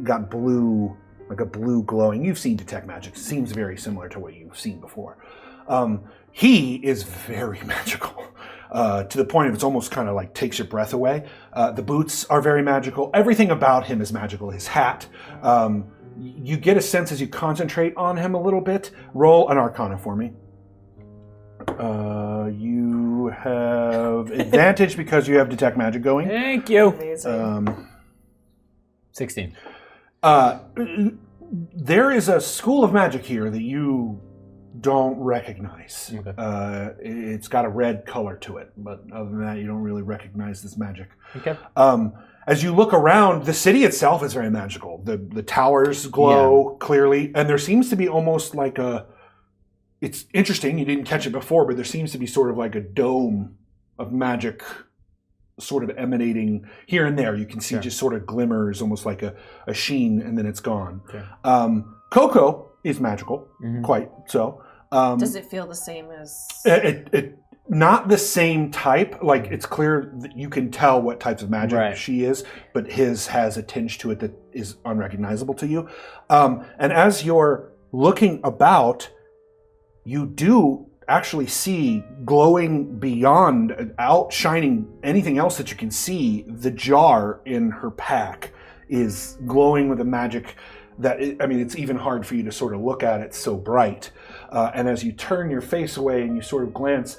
got blue, like a blue glowing. You've seen detect magic; it seems very similar to what you've seen before. He is very magical, to the point of it's almost kind of like takes your breath away. The boots are very magical. Everything about him is magical. His hat. You get a sense as you concentrate on him a little bit. Roll an Arcana for me. You have advantage because you have detect magic going. Thank you. 16. There is a school of magic here that you don't recognize. Okay. It's got a red color to it, but other than that, you don't really recognize this magic. Okay. As you look around, the city itself is very magical. The towers glow clearly, and there seems to be almost like a... It's interesting, you didn't catch it before, but there seems to be sort of like a dome of magic sort of emanating here and there. You can see just sort of glimmers, almost like a sheen, and then it's gone. Okay. KoKo is magical, quite so. Does it feel the same as... It not the same type. Like, it's clear that you can tell what types of magic she is, but his has a tinge to it that is unrecognizable to you. And as you're looking about, you do actually see glowing beyond, outshining anything else that you can see, the jar in her pack is glowing with a magic that, it's even hard for you to sort of look at it, it's so bright. And as you turn your face away and you sort of glance,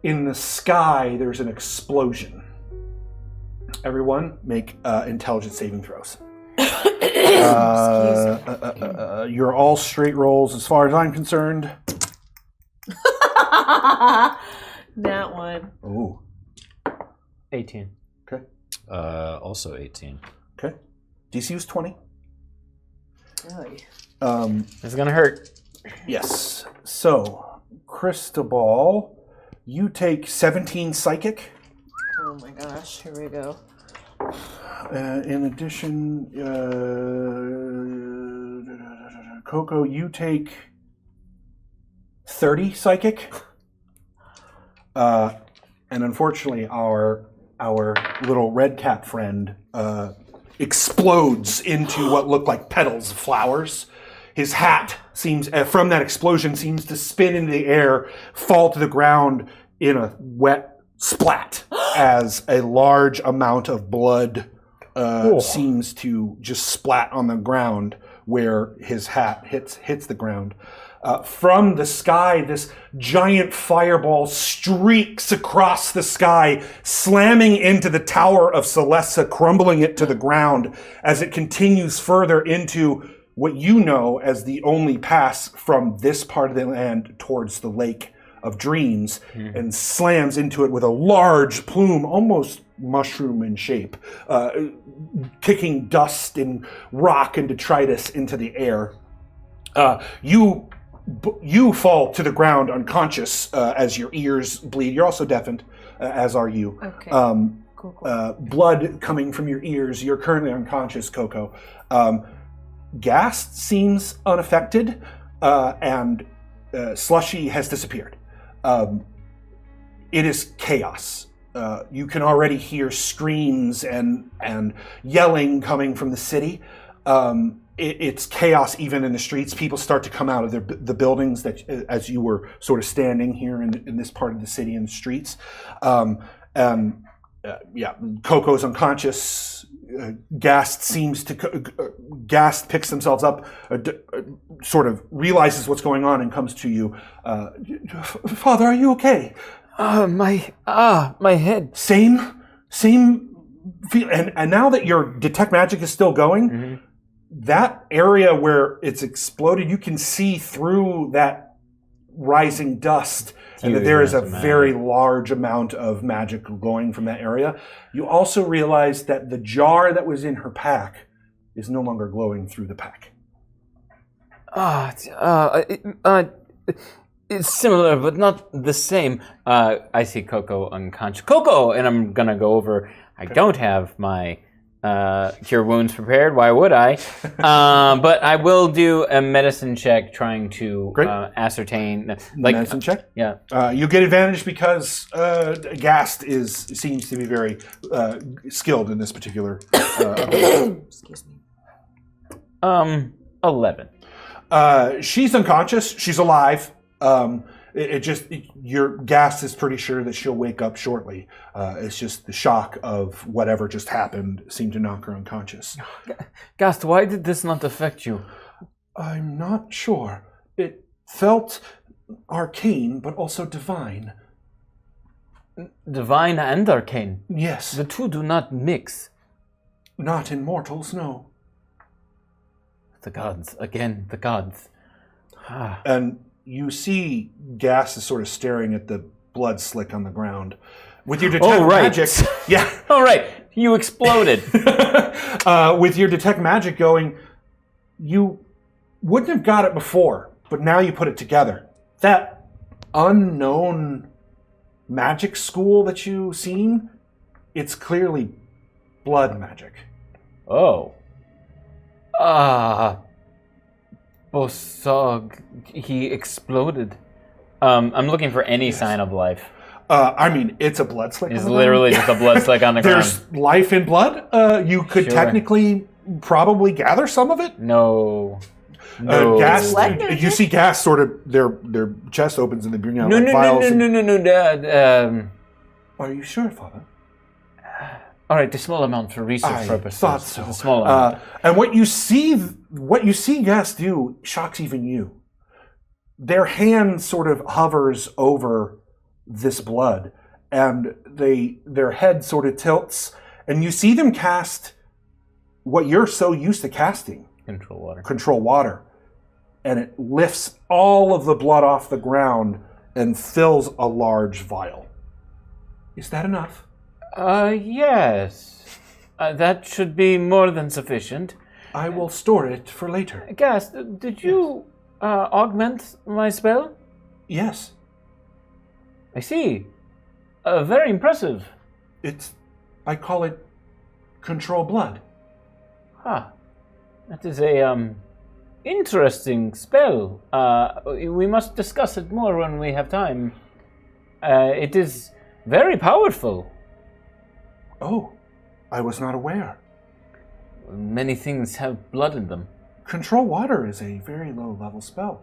in the sky there's an explosion. Everyone make intelligence saving throws. You're all straight rolls as far as I'm concerned. That one. Oh. 18. Okay. Also 18. Okay. DC was 20. Really? It's gonna hurt. Yes. So, Cristobal, you take 17 psychic. Oh my gosh, here we go. In addition, KoKo, you take 30 psychic. And unfortunately, our little red cap friend explodes into what look like petals of flowers. His hat seems, from that explosion, seems to spin into the air, fall to the ground in a wet splat as a large amount of blood seems to just splat on the ground where his hat hits the ground. From the sky, this giant fireball streaks across the sky, slamming into the Tower of Celesta, crumbling it to the ground as it continues further into what you know as the only pass from this part of the land towards the Lake of Dreams, and slams into it with a large plume, almost mushroom in shape, kicking dust and rock and detritus into the air. You You fall to the ground unconscious as your ears bleed. You're also deafened, as are you. Okay. Cool. Blood coming from your ears. You're currently unconscious, KoKo. Gas seems unaffected, and Slushy has disappeared. It is chaos. You can already hear screams and yelling coming from the city. It's chaos even in the streets. People start to come out of the buildings that, as you were sort of standing here in this part of the city in the streets. KoKo's unconscious. Gast picks themselves up, sort of realizes what's going on and comes to you. Father, are you okay? My head. Same feel. And now that your detect magic is still going, that area where it's exploded, you can see through that rising dust, and that there is a very large amount of magic glowing from that area. You also realize that the jar that was in her pack is no longer glowing through the pack. It's similar, but not the same. I see KoKo unconscious. KoKo! And I'm gonna go over. I don't have my cure wounds prepared. Why would I? But I will do a medicine check trying to ascertain. Medicine check? Yeah. You get advantage because Gast seems to be very skilled in this particular. Excuse me. 11. She's unconscious. She's alive. Your Gast is pretty sure that she'll wake up shortly. It's just the shock of whatever just happened seemed to knock her unconscious. Gast, why did this not affect you? I'm not sure. It felt arcane, but also divine. Divine and arcane? Yes. The two do not mix. Not in mortals, no. The gods. Again, the gods. And you see Gas is sort of staring at the blood slick on the ground. With your detect magic... Yeah. Oh, right. You exploded. With your detect magic going, you wouldn't have got it before, but now you put it together. That unknown magic school that you've seen, it's clearly blood magic. Oh. Bosog, he exploded. I'm looking for any sign of life. It's a blood slick. It's literally just a blood slick on the ground. There's life in blood. You could technically probably gather some of it. No. Gas. You see Gas sort of their chest opens and they bring out vials. No. Are you sure, Father? All right, the small amount for research purposes. I thought so. The small amount. And what you see Gas do shocks even you. Their hand sort of hovers over this blood, and their head sort of tilts, and you see them cast what you're so used to casting. Control water. And it lifts all of the blood off the ground and fills a large vial. Is that enough? Yes. That should be more than sufficient. I will store it for later. Gas, did you augment my spell? Yes. I see. Very impressive. I call it control blood. That is a interesting spell. We must discuss it more when we have time. It is very powerful. Oh, I was not aware. Many things have blood in them. Control water is a very low-level spell.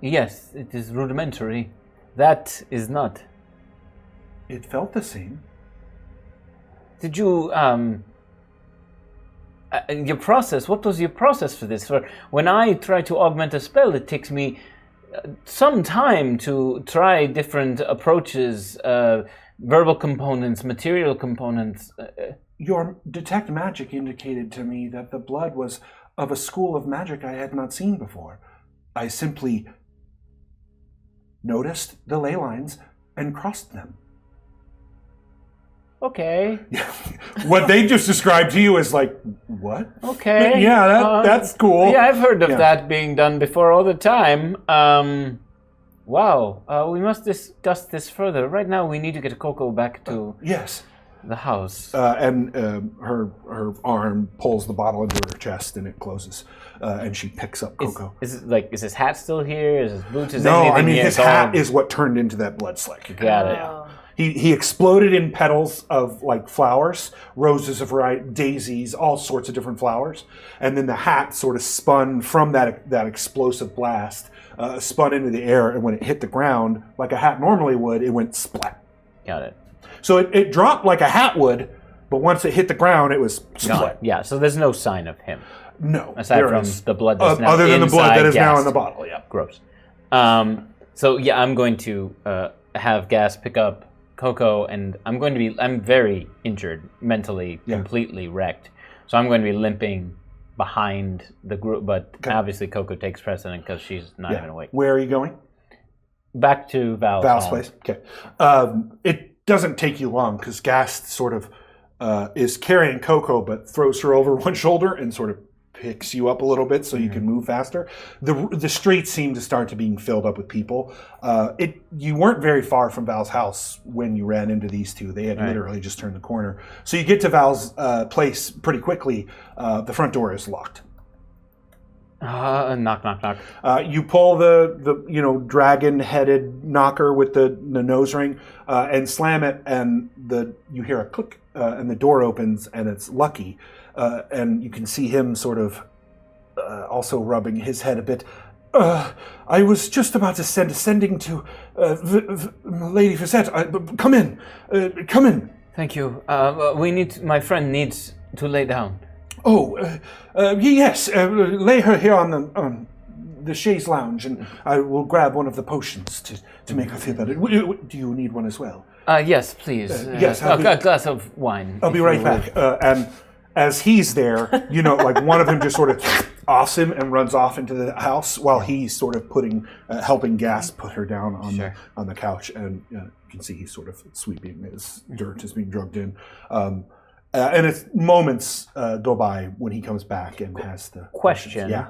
Yes, it is rudimentary. That is not. It felt the same. Did you, your process, what was your process for this? For when I try to augment a spell, it takes me some time to try different approaches, verbal components, material components. Your detect magic indicated to me that the blood was of a school of magic I had not seen before. I simply noticed the ley lines and crossed them. Okay. What they just described to you is like, what? Okay. Yeah, that's cool. Yeah, I've heard of that being done before all the time. Wow. We must discuss this further. Right now, we need to get KoKo back to the house. And her arm pulls the bottle into her chest, and it closes. And she picks up KoKo. Is his hat still here? Is his boots? Is No, anything I mean here? his hat is what turned into that blood slick. Got it. He exploded in petals of like flowers, roses of daisies, all sorts of different flowers, and then the hat sort of spun from that explosive blast, spun into the air, and when it hit the ground, like a hat normally would, it went splat. Got it. So it dropped like a hat would, but once it hit the ground, it was split. Yeah. So there's no sign of him. No, aside from the blood that's now other than the blood that is now in the Gas. bottle. Yeah, Gross. So yeah, I'm going to have Gas pick up KoKo, and I'm very injured, mentally, completely wrecked. So I'm going to be limping behind the group, but obviously KoKo takes precedent because she's not even awake. Where are you going? Back to Val's home. place. Okay. It doesn't take you long because Gas sort of is carrying KoKo, but throws her over one shoulder and sort of picks you up a little bit so you can move faster. The streets seem to start to being filled up with people. You weren't very far from Val's house when you ran into these two. They had literally just turned the corner. So you get to Val's place pretty quickly. The front door is locked. Knock, knock, knock. You pull the dragon-headed knocker with the nose ring and slam it, and you hear a click, and the door opens, and it's Lucky. And you can see him sort of also rubbing his head a bit. I was just about to send a sending to Lady Facette. Come in. Come in. Thank you. My friend needs to lay down. Oh, yes. Lay her here on the chaise lounge, and I will grab one of the potions to make her feel better. Do you need one as well? Yes, please. Yes. A glass of wine. I'll be right back. And as he's there, like one of them just sort of offs him and runs off into the house while he's sort of helping Gas put her down on the couch. And you can see he's sort of sweeping as dirt is being drugged in. And it's moments go by when he comes back and has the question. Yeah.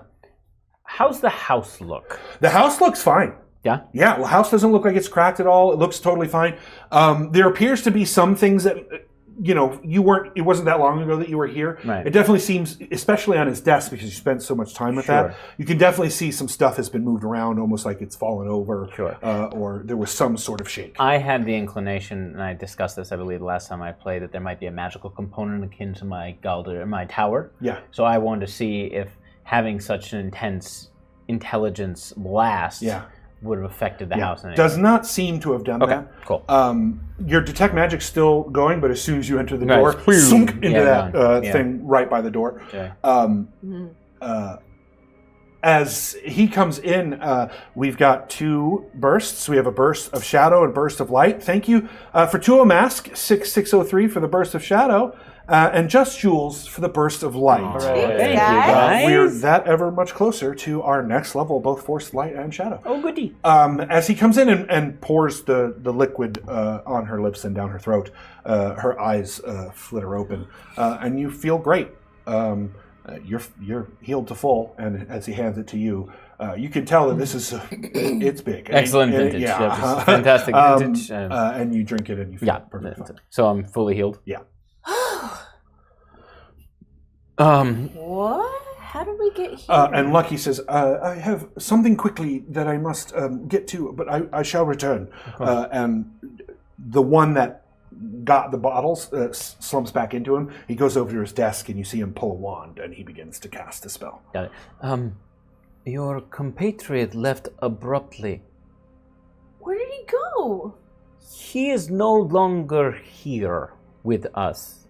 How's the house look? The house looks fine. Yeah? Yeah, the house doesn't look like it's cracked at all. It looks totally fine. There appears to be some things that, it wasn't that long ago that you were here. Right. It definitely seems, especially on his desk, because you spent so much time with that, you can definitely see some stuff has been moved around, almost like it's fallen over, or there was some sort of shake. I had the inclination, and I discussed this, I believe, the last time I played, that there might be a magical component akin to my tower. Yeah. So I wanted to see if having such an intense intelligence blast would have affected the house. Does not seem to have done that. Cool. Your detect magic's still going, but as soon as you enter the door, sunk into that thing right by the door. Okay. As he comes in, we've got two bursts. We have a burst of shadow and burst of light. Thank you for Tuo Mask, 6603 for the burst of shadow, and Just Jules for the burst of light. Thank you, guys. We're that ever much closer to our next level, both force, light, and shadow. Oh, goody. As he comes in and pours the liquid on her lips and down her throat, her eyes flitter open, and you feel great. You're healed to full, and as he hands it to you, you can tell that this is it's big. Excellent vintage. Yeah, fantastic vintage. And you drink it and you feel perfectly fine. So I'm fully healed? Yeah. What? How did we get here? And Lucky says, I have something quickly that I must get to, but I shall return. And the one that got the bottles slumps back into him. He goes over to his desk, and you see him pull a wand, and he begins to cast a spell. Got it. Your compatriot left abruptly. Where did he go? He is no longer here with us.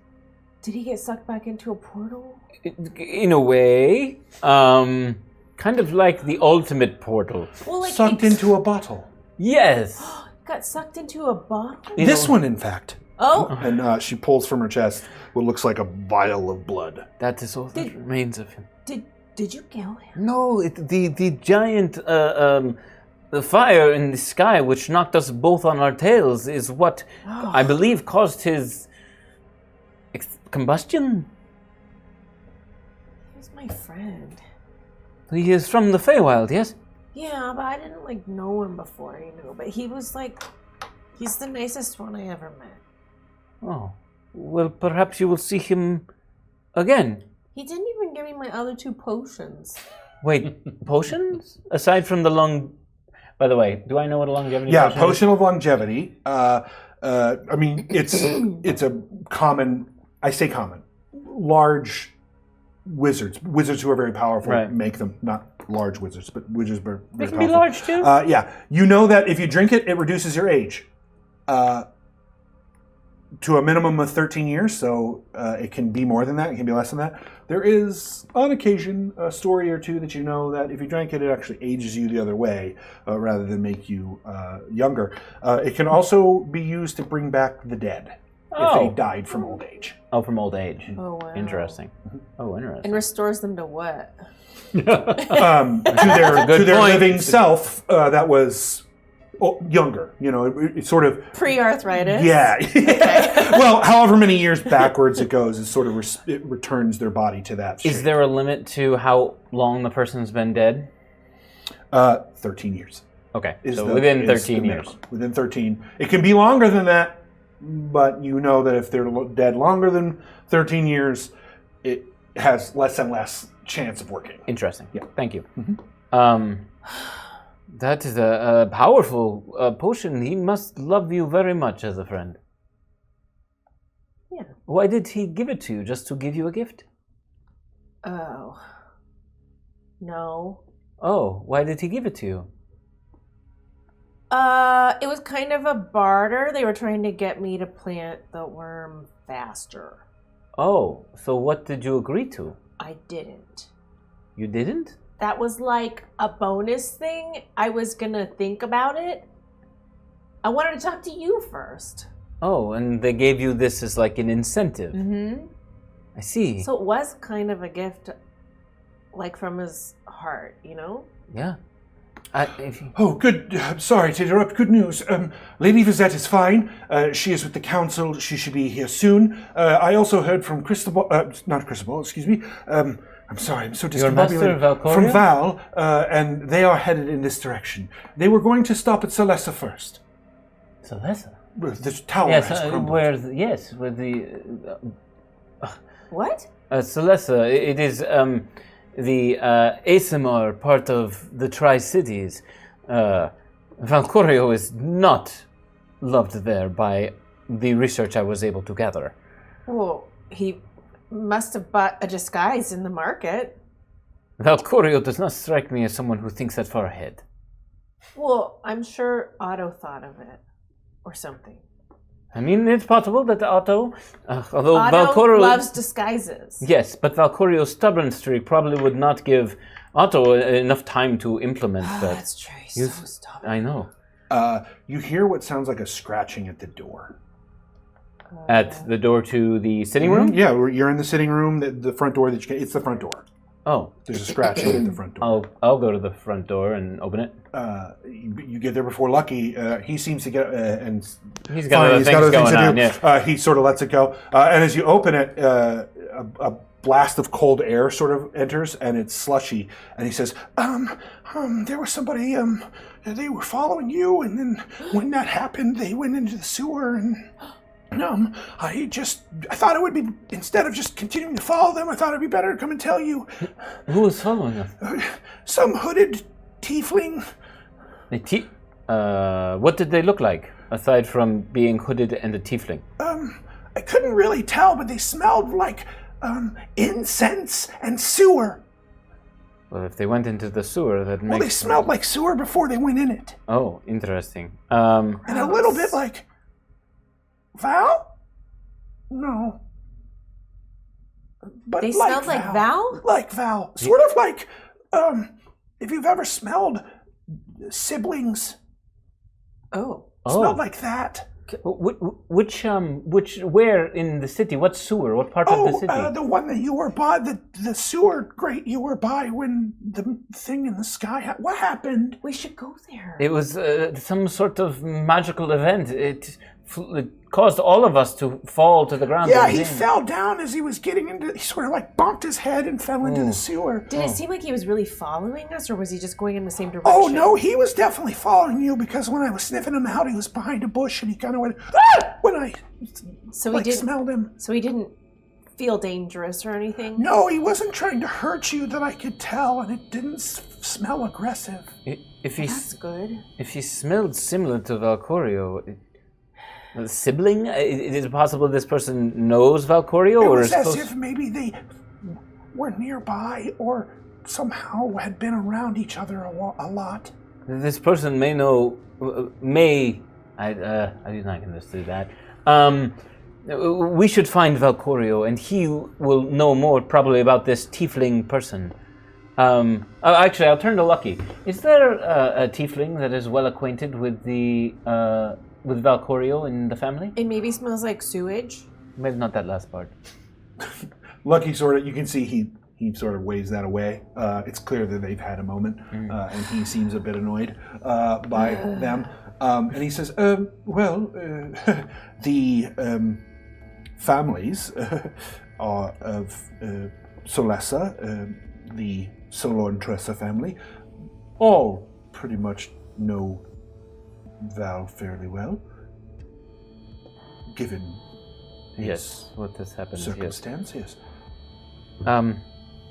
Did he get sucked back into a portal? In a way. Kind of like the ultimate portal. Well, like sucked into a bottle. Yes. Got sucked into a bottle? This one, in fact. Oh. And she pulls from her chest what looks like a vial of blood. That is all that remains of him. Did you kill him? No, the giant the fire in the sky, which knocked us both on our tails, is what I believe caused his combustion? He's my friend. He is from the Feywild, yes? Yeah, but I didn't know him before, But he was he's the nicest one I ever met. Oh, well, perhaps you will see him again. He didn't even give me my other 2 potions. Wait, potions? Aside from the long... By the way, do I know what a longevity Yeah, potion potion of longevity. I mean, it's a common... I say common. Large wizards who are very powerful make them. Not large wizards, but wizards are very They can powerful. be large, too? Yeah. You know that if you drink it, it reduces your age. To a minimum of 13 years, so it can be more than that, it can be less than that. There is, on occasion, a story or two that you know that if you drank it, it actually ages you the other way, rather than make you younger. It can also be used to bring back the dead if they died from old age. Oh, from old age. Oh, wow. Interesting. Oh, interesting. And restores them to what? To their living self that was younger. It's sort of... Pre-arthritis? Yeah. Well, however many years backwards it goes, it returns their body to that shape. Is there a limit to how long the person's been dead? 13 years. Okay, so within 13 years. Minimum. Within 13. It can be longer than that, but you know that if they're dead longer than 13 years, it has less and less chance of working. Interesting. Yeah. Thank you. That is a powerful potion. He must love you very much as a friend. Yeah. Why did he give it to you? Just to give you a gift? Oh. No. Oh, why did he give it to you? It was kind of a barter. They were trying to get me to plant the worm faster. Oh, so what did you agree to? I didn't. You didn't? That was like a bonus thing. I was gonna think about it. I wanted to talk to you first. Oh, and they gave you this as like an incentive. Mm-hmm. I see. So it was kind of a gift, like from his heart, Yeah. Oh, good. Sorry to interrupt. Good news. Lady Vizette is fine. She is with the council. She should be here soon. I also heard from Cristobal. Not Cristobal, excuse me. I'm sorry, I'm so discombobulated. Your master, Valcoria? From Val, and they are headed in this direction. They were going to stop at Celessa first. Celessa? The tower yes, has crumbled. where the... What? Celessa, it is the ASMR part of the Tri-Cities. Valcorio is not loved there by the research I was able to gather. Well, he must have bought a disguise in the market. Valcorio does not strike me as someone who thinks that far ahead. Well, I'm sure Otto thought of it. Or something. I mean, it's possible that Otto, although Otto Valcorio loves disguises. Yes, but Valcorio's stubborn streak probably would not give Otto enough time to implement that. That's true. He's so stubborn. I know. You hear what sounds like a scratching at the door. At the door to the sitting room? Yeah, you're in the sitting room. The front door it's the front door. Oh. There's a scratching at the front door. I'll go to the front door and open it. You get there before Lucky. He seems to get and he's got other things going on. Yeah. He sort of lets it go, and as you open it, a blast of cold air sort of enters, and it's slushy. And he says, "There was somebody. They were following you, and then when that happened, they went into the sewer and." I thought it would be, instead of just continuing to follow them, I thought it'd be better to come and tell you. Who was following us? Some hooded tiefling. What did they look like, aside from being hooded and a tiefling? I couldn't really tell, but they smelled like, incense and sewer. Well, if they went into the sewer, that makes... Well, they smelled like sewer before they went in it. Oh, interesting. And a little bit like... Val? No. But they like smelled Val. like Val? Like Val. Sort of like, if you've ever smelled siblings. Smelled like that. Where in the city? What sewer? What part of the city? The one that you were by, the sewer grate you were by when the thing in the sky, what happened? We should go there. It was some sort of magical event. It it caused all of us to fall to the ground. Yeah, he fell down as he was getting into. He sort of like bonked his head and fell into the sewer. Did it seem like he was really following us, or was he just going in the same direction? Oh no, he was definitely following you because when I was sniffing him out, he was behind a bush and he kind of went ah! When I smelled him. So he didn't feel dangerous or anything? No, he wasn't trying to hurt you that I could tell, and it didn't smell aggressive. That's good. If he smelled similar to Valcorio, a sibling? Is it possible this person knows Valcorio? It or was is as if maybe they were nearby or somehow had been around each other a lot. This person may know, I'm not going to do that. We should find Valcorio, and he will know more probably about this tiefling person. Actually, I'll turn to Lucky. Is there a tiefling that is well acquainted with with Valcorio in the family? It maybe smells like sewage. Maybe not that last part. Lucky you can see he sort of waves that away. It's clear that they've had a moment, and he seems a bit annoyed by them. And he says, the families are of Solessa, the Solon Tressa family, all pretty much know Val fairly well, given what has happened. Circumstances.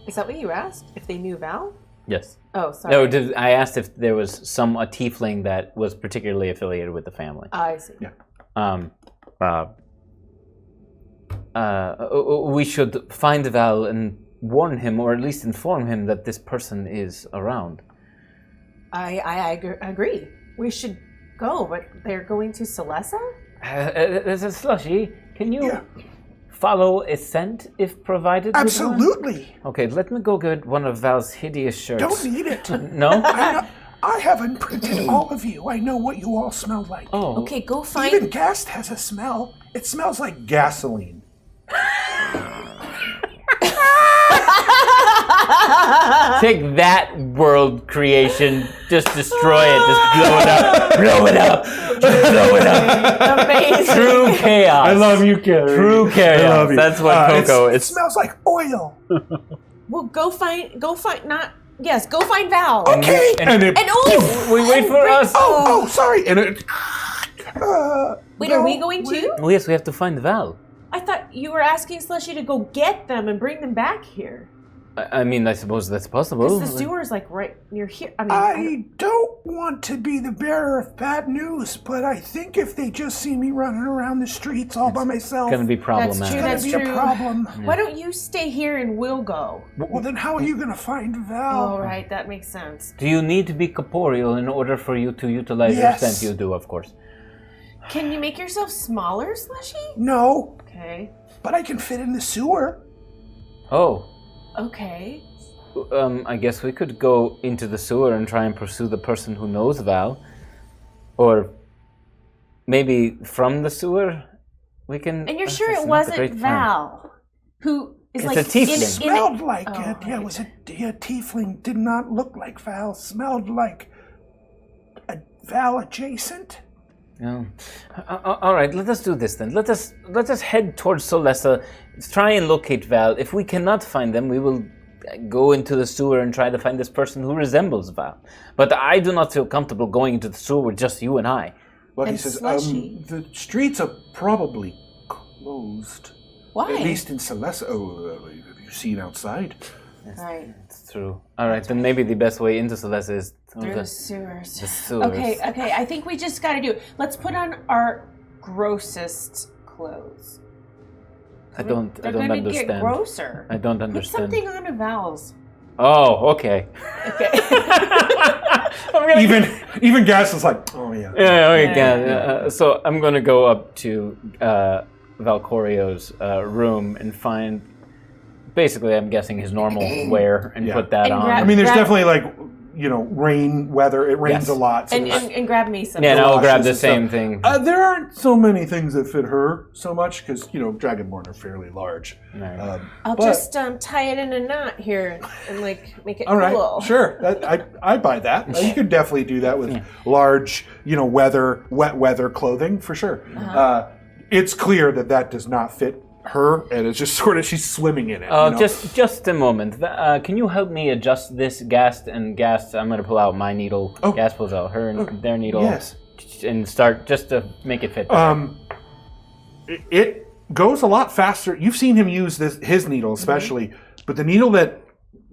Is that what you asked? If they knew Val? Yes. Oh, sorry. No, I asked if there was a tiefling that was particularly affiliated with the family. I see. Yeah. We should find Val and warn him, or at least inform him that this person is around. I agree. We should go, but they're going to Solessa? There's a slushy. Can you follow a scent if provided? Absolutely. Okay, let me go get one of Val's hideous shirts. Don't need it. No? I haven't printed all of you. I know what you all smell like. Oh. Okay, go find... Even Gast has a smell. It smells like gasoline. Take that world creation, just destroy it, just blow it up, blow it up, blow it up. Amazing. True chaos. I love you, Kari. True chaos. I love you. That's what KoKo is. It smells like oil. Well, go find Val. Okay. We wait for us. Oh, sorry. And it. Wait, are we going too? Oh, yes, we have to find Val. I thought you were asking Slushy to go get them and bring them back here. I mean, I suppose that's possible. Because the sewer is like right near here. I don't want to be the bearer of bad news, but I think if they just see me running around the streets all by myself, it's going to be problematic. That's true. A problem. Why don't you stay here and we'll go? Well, then how are you going to find Val? All right, that makes sense. Do you need to be corporeal in order for you to utilize your scent? You do, of course. Can you make yourself smaller, Slushy? No. Okay. But I can fit in the sewer. Oh. Okay. I guess we could go into the sewer and try and pursue the person who knows Val. Or maybe from the sewer we can... And you're sure it wasn't Val? Who is it's like... a tiefling. It smelled like it. Yeah, it was a tiefling. Did not look like Val. Smelled like a Val adjacent. Yeah. All right, let us do this then. Let us head towards Solessa, try and locate Val. If we cannot find them, we will go into the sewer and try to find this person who resembles Val. But I do not feel comfortable going into the sewer with just you and I. Well, he says, the streets are probably closed. Why? At least in Solessa. Oh, have you seen outside? Yes, right. It's true. All right, then maybe the best way into Solessa is through the sewers. The sewers. Okay. I think we just got to do it. Let's put on our grossest clothes. I don't understand. They're going to get grosser. I don't understand. Put something on a Val's. Oh, okay. Even Gas is like, oh yeah. Yeah. So I'm gonna go up to Valcorio's room and find. Basically, I'm guessing his normal wear and put that on. I mean, there's definitely like rain weather. It rains a lot. So and grab me some. Yeah, and I'll grab the same thing. There aren't so many things that fit her so much because Dragonborn are fairly large. I'll just tie it in a knot here and make it all right, cool. Sure. I buy that. You could definitely do that with large, wet weather clothing for sure. It's clear that does not fit her, and it's just sort of she's swimming in it. Just a moment. Can you help me adjust this Gast and Gast? I'm going to pull out my needle. Gast pulls out their needle. Yes. And start just to make it fit. It goes a lot faster. You've seen him use his needle especially, but the needle that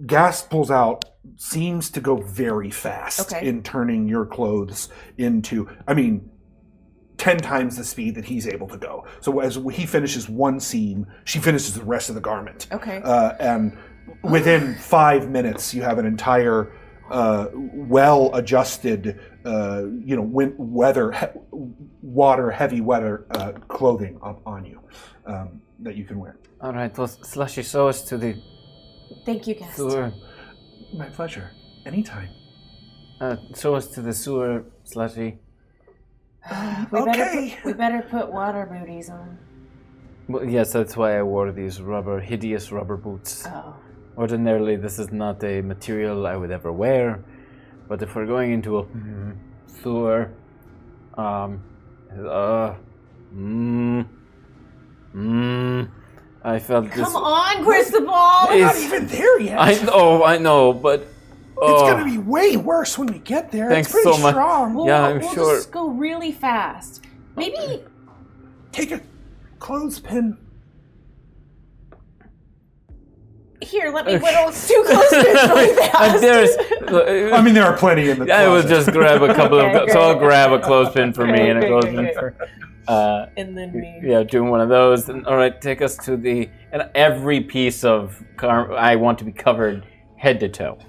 Gast pulls out seems to go very fast in turning your clothes into, 10 times the speed that he's able to go. So as he finishes one seam, she finishes the rest of the garment. Okay. And within 5 minutes, you have an entire well-adjusted, heavy weather clothing up on you that you can wear. All right, well, Slushy, show us to the... Thank you, Gast. Sewer. My pleasure. Anytime. Show us to the sewer, Slushy. We better put water booties on. Well, yes, that's why I wore these hideous rubber boots. Oh. Ordinarily, this is not a material I would ever wear, but if we're going into a sewer, I felt this... Come on, Cristobal! We're not even there yet. I know, but... It's going to be way worse when we get there. Thanks it's pretty so much. strong. We'll sure. just go really fast. Maybe... Take a clothespin. Here, let me whittle 2 clothespins really fast. There are plenty in the closet. I will just grab a couple of... So I'll grab a clothespin for me and a clothespin for... and then me. Yeah, doing one of those. And, all right, take us to the... And every piece of... I want to be covered head to toe.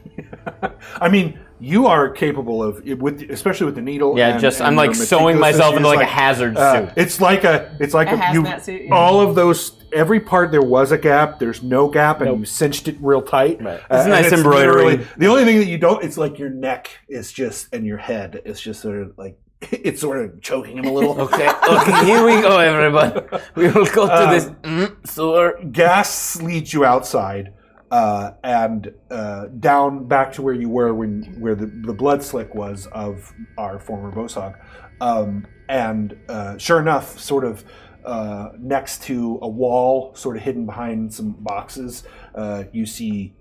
You are capable of, especially with the needle. Yeah, I'm like sewing myself into like a hazard suit. It's like a hazmat suit. Yeah. All of those, every part there was a gap. There's no gap, and you cinched it real tight. Right. It's nice embroidery. The only thing that you don't, it's like your neck is just, and your head is just sort of like, it's sort of choking him a little. Okay, here we go, everybody. We will go to this sewer. Gas leads you outside. And down back to where you were where the blood slick was of our former Bosog. And sure enough, sort of next to a wall, sort of hidden behind some boxes, you see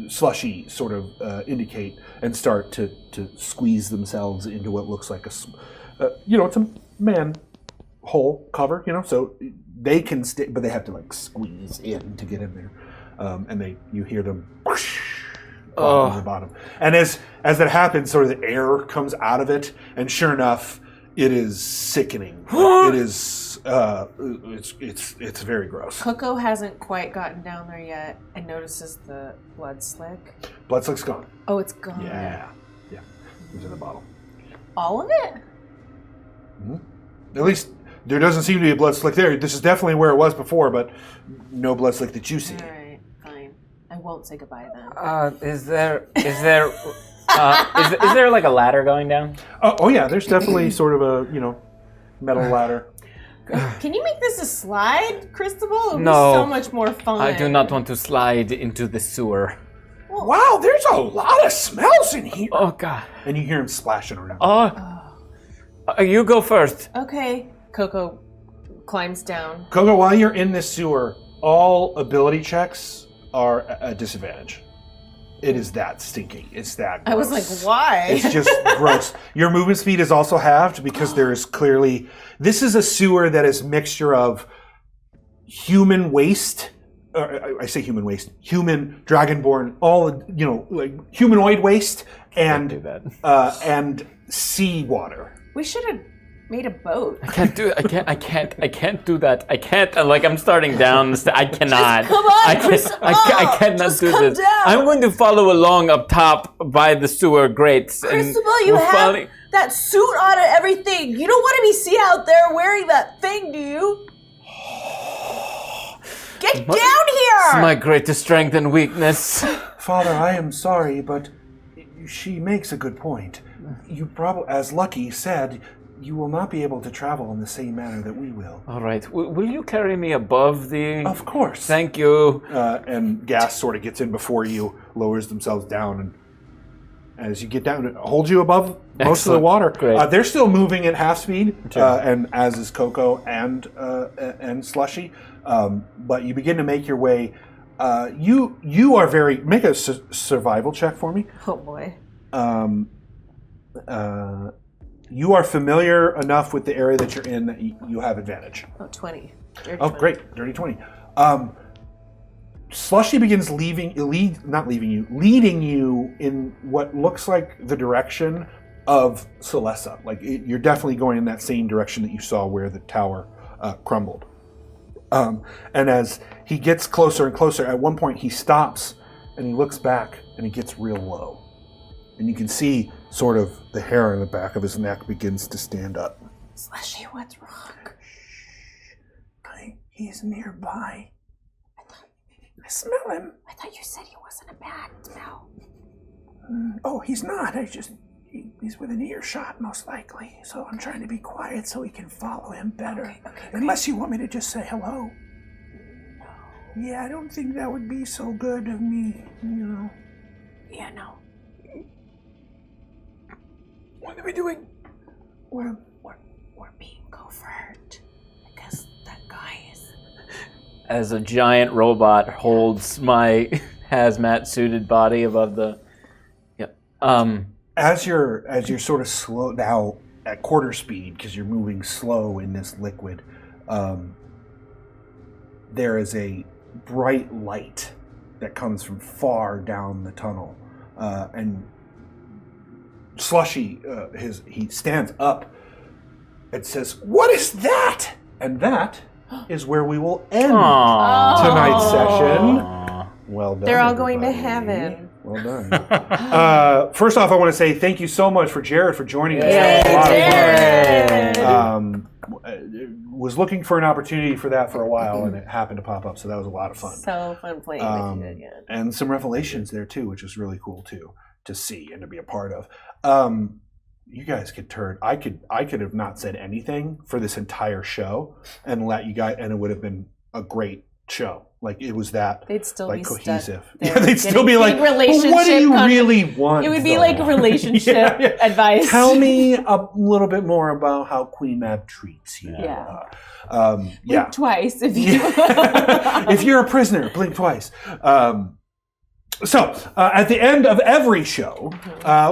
Slushy sort of indicate and start to squeeze themselves into what looks like it's a manhole cover, so they can stay, but they have to like squeeze in to get in there, and you hear them whoosh, on the bottom. And as that happens, sort of the air comes out of it, and sure enough, it is sickening. It is it's very gross. KoKo hasn't quite gotten down there yet and notices the blood slick. Blood slick's gone. Oh, it's gone. Yeah, it's in the bottle. All of it? Mm-hmm. At least. There doesn't seem to be a blood slick there. This is definitely where it was before, but no blood slick that you see. All right, fine. I won't say goodbye then. Is there like a ladder going down? Oh yeah, there's definitely sort of a metal ladder. Can you make this a slide, Cristobal? It would No. be so much more fun. I do not want to slide into the sewer. Wow, there's a lot of smells in here. Oh God! And you hear him splashing around. You go first. Okay. KoKo climbs down. KoKo, while you're in this sewer, all ability checks are a disadvantage. It is that stinky. It's that gross. I was like, why? It's just gross. Your movement speed is also halved because there is clearly... This is a sewer that is a mixture of human waste... I say human waste. Human, dragonborn, all, like humanoid waste and sea water. We should have made a boat. I can't do it. I can't do that. I can't. I'm starting down. I cannot. Just come on, I cannot just do come this. down. I'm going to follow along up top by the sewer grates. Cristobal, you have that suit on and everything. You don't want to be seen out there wearing that thing, do you? Get down here! It's my greatest strength and weakness. Father, I am sorry, but she makes a good point. You probably, as Lucky said, you will not be able to travel in the same manner that we will. All right. Will you carry me above the... Of course. Thank you. And Gas sort of gets in before you, lowers themselves down, and as you get down, it holds you above most of the water. Great. They're still moving at half speed, and as is KoKo and Slushy. But you begin to make your way. You are very... Make a survival check for me. Oh, boy. You are familiar enough with the area that you're in that you have advantage. Oh, 20. Great. Dirty 20. Slushy begins leading you in what looks like the direction of Celessa. Like, you're definitely going in that same direction that you saw where the tower crumbled. And as he gets closer and closer, at one point he stops and he looks back and he gets real low. And you can see sort of the hair on the back of his neck begins to stand up. Slushy, what's wrong? He's nearby. I smell him. I thought you said he wasn't a bad smell. Oh, he's not. He's within earshot, most likely. So I'm trying to be quiet so we can follow him better. Okay, Unless you want me to just say hello. No. Yeah, I don't think that would be so good of me, Yeah, no. What are we doing? We're being covert because that guy is... As a giant robot holds my hazmat-suited body above the... Yep. As you're sort of slow now at quarter speed because you're moving slow in this liquid, there is a bright light that comes from far down the tunnel, and Slushy, he stands up and says, "What is that?" And that is where we will end tonight's session. Well done. They're all going to everybody. heaven. Well done. First off, I want to say thank you so much for Jared for joining us. Yay, That was a lot of fun. Was looking for an opportunity for that for a while, and it happened to pop up, so that was a lot of fun. So fun playing with you again. And some revelations there too, which was really cool too to see and to be a part of. You guys could turn. I could have not said anything for this entire show and let you guys, and it would have been a great show. Like, it was that They'd still like be cohesive. Stuck They'd still be like, relationship what do you really want? It would be though? like relationship advice. Tell me a little bit more about how Queen Mab treats you. Blink twice if you. If you're a prisoner, blink twice. So, at the end of every show,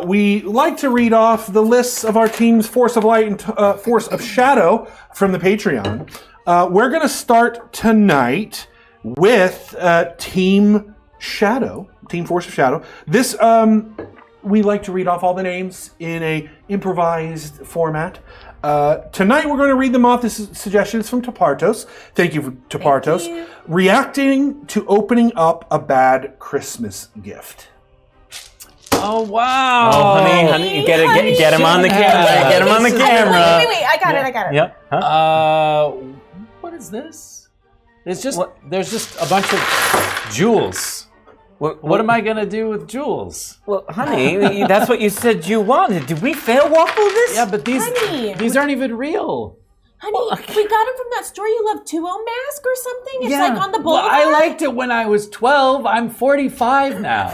we like to read off the lists of our team's Force of Light and Force of Shadow from the Patreon. We're going to start tonight with Team Shadow, Team Force of Shadow. This, we like to read off all the names in a improvised format. Tonight we're going to read them off. This is suggestions from Tapartos. Thank you, Tapartos. Thank you. Reacting to opening up a bad Christmas gift. Oh, wow. Oh, honey, get him on the camera. Get him on the camera. Wait, I got it. Yep. Huh? What is this? There's just a bunch of jewels. What am I gonna do with jewels? Well, honey, that's what you said you wanted. Did we fail waffle this? Yeah, but Honey. these aren't even real. Honey, we got it from that store you love, 2-0 mask or something? It's like on the Well, boulevard. I liked it when I was 12. I'm 45 now.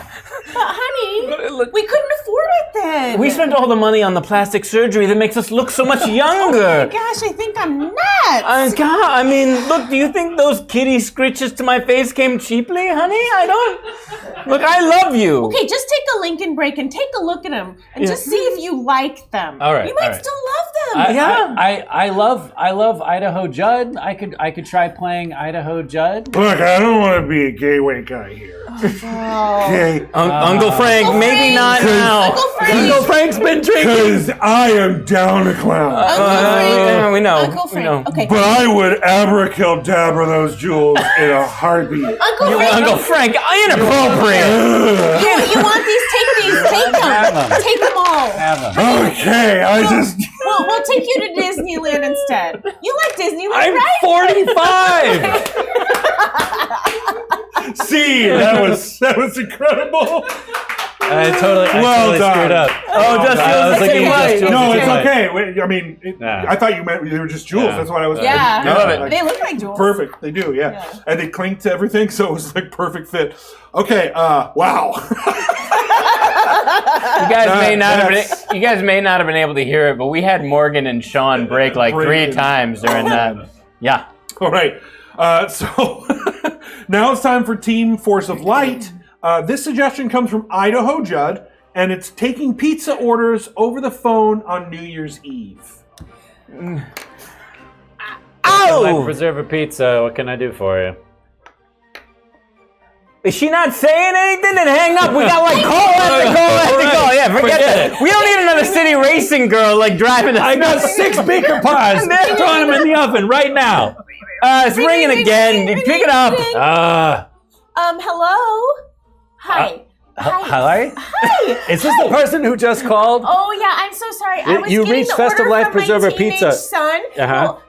But honey, we couldn't afford it then. We spent all the money on the plastic surgery that makes us look so much younger. Oh my gosh, I think I'm nuts. God, I mean, look, do you think those kitty scritches to my face came cheaply, honey? I don't. Look, I love you. Okay, just take a Lincoln break and take a look at them and just see if you like them. All right, you might all right. still love them. I love Idaho Judd. I could try playing Idaho Judd. Look, I don't want to be a gateway guy here. Okay. Uncle Frank, maybe not now. Uncle Frank's been drinking. Because I am down to clown. We know. Uncle Frank. We know. Okay. But I would abracadabra those jewels in a heartbeat. Uncle Frank, inappropriate. You want these? Take them. Have them. Take them all. Have them. Okay, I just... We'll take you to Disneyland instead. You like Disneyland, I'm right? 45. scene. That was incredible. I totally screwed up. No, it's okay. I mean, I thought you meant they were just jewels. Yeah. That's what I was. Yeah, they look like jewels. Perfect. They do. Yeah. And they clinked to everything, so it was like perfect fit. Okay. Wow. You guys may not have been able to hear it, but we had Morgan and Sean break like 3 times during that. Yeah. All right. So now it's time for Team Force of Light. This suggestion comes from Idaho Judd, and it's taking pizza orders over the phone on New Year's Eve. Like preserve pizza. What can I do for you? Is she not saying anything? Then hang up. We got like call after call after call. Yeah, forget that. We don't need another city racing girl like driving us. I got 6 baker pies. Throwing them in the oven right now. It's ringing again. Pick it up. Hello? Hi. Hi. Hi. Is this the person who just called? Oh yeah, I'm so sorry. I was You getting reached the Festive order Life from Preserver my teenage Pizza. son. Well,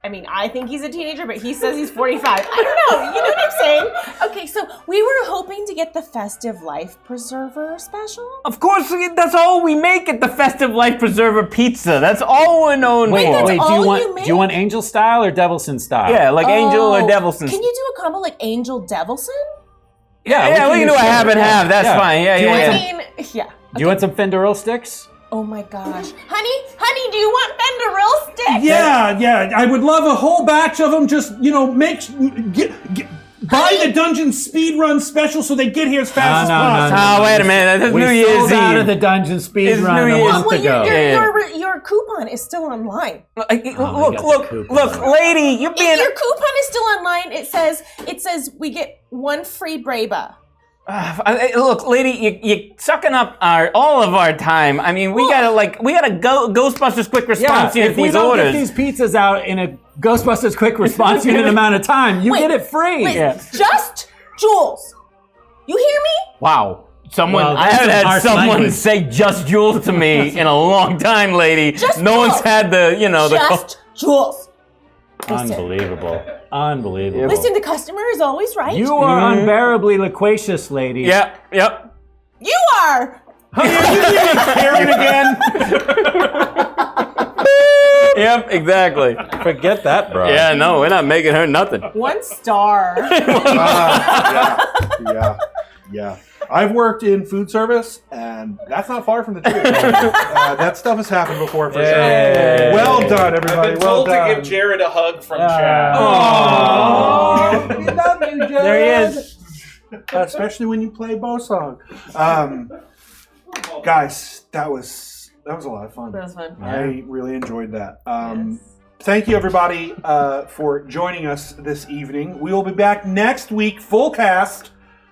I mean, I think he's a teenager, but he says he's 45. I don't know. You know what I'm saying? Okay, so we were hoping to get the Festive Life Preserver special. Of course, that's all we make at the Festive Life Preserver Pizza. That's all we're known for. Wait, do you want Angel style or Devilson style? Yeah, like Angel or Devilson. Can you do a combo like Angel Devilson? Yeah, we can do a half and half. That's fine. Do you want some Fender Earl sticks? Oh my gosh. Honey, do you want Fender Earl sticks? Yeah. I would love a whole batch of them. Just, buy the Dungeon Speedrun special so they get here as fast as possible. Oh, wait a minute. That's New Year's Eve. We sold out of the Dungeon Speedrun a month ago. Your coupon is still online. Look, lady, you're being... Your coupon is still online. It says we get 1 free Braba. Look, lady, you're sucking up all of our time. I mean, we gotta go Ghostbusters quick response unit these orders. If we don't get these pizzas out in a Ghostbusters quick response unit amount of time, you get it free. Just jewels. You hear me? Wow. I haven't had someone say just jewels to me in a long time, lady. No one's had the jewels. Unbelievable. Listen, the customer is always right. You are unbearably loquacious, lady. Yep. You are. Karen again. Yep, exactly. Forget that, bro. Yeah, no, we're not making her nothing. 1 star. Yeah. I've worked in food service, and that's not far from the truth. That stuff has happened before for sure. Well done, everybody. I've been told to give Jared a hug from Chad. Aww. We love you, Jared. There he is. Especially when you play Bosog. Guys, that was a lot of fun. That was fun. I really enjoyed that. Thank you, everybody, for joining us this evening. We will be back next week, full cast.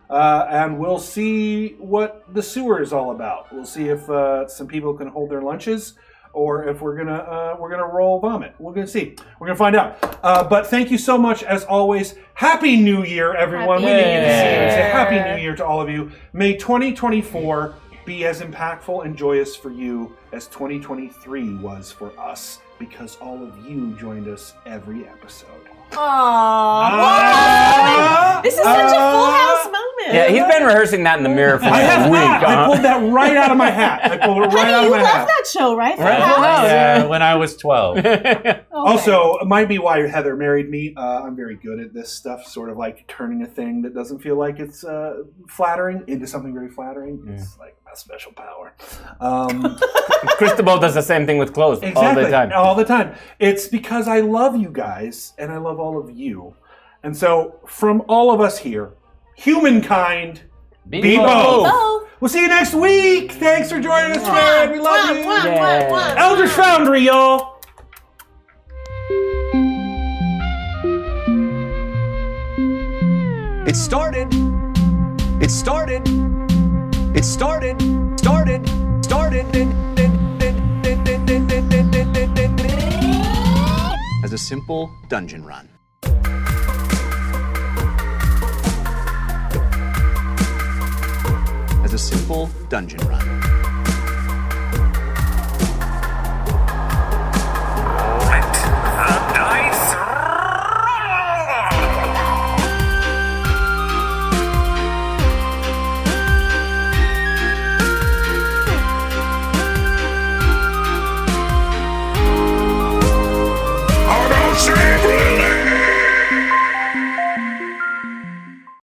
And we'll see what the sewer is all about. We'll see if some people can hold their lunches, or if we're gonna roll vomit. We're gonna see. We're gonna find out. But thank you so much, as always. Happy New Year, everyone. We need to see you. Say Happy New Year to all of you. May 2024 be as impactful and joyous for you as 2023 was for us, because all of you joined us every episode. Aww. This is such a Full House moment. Yeah, he's been rehearsing that in the mirror for a week. I pulled that right out of my hat. You love that show, right? Full House? Yeah, when I was 12. Okay. Also, it might be why Heather married me. I'm very good at this stuff, sort of like turning a thing that doesn't feel like it's flattering into something very flattering. It's like my special power. Cristobal does the same thing with clothes all the time. It's because I love you guys, and I love all of you. And so, from all of us here, humankind, be both. We'll see you next week. Thanks for joining us, Jared. We love you. Eldritch Foundry, y'all. It started as a simple dungeon run. As a simple dungeon run.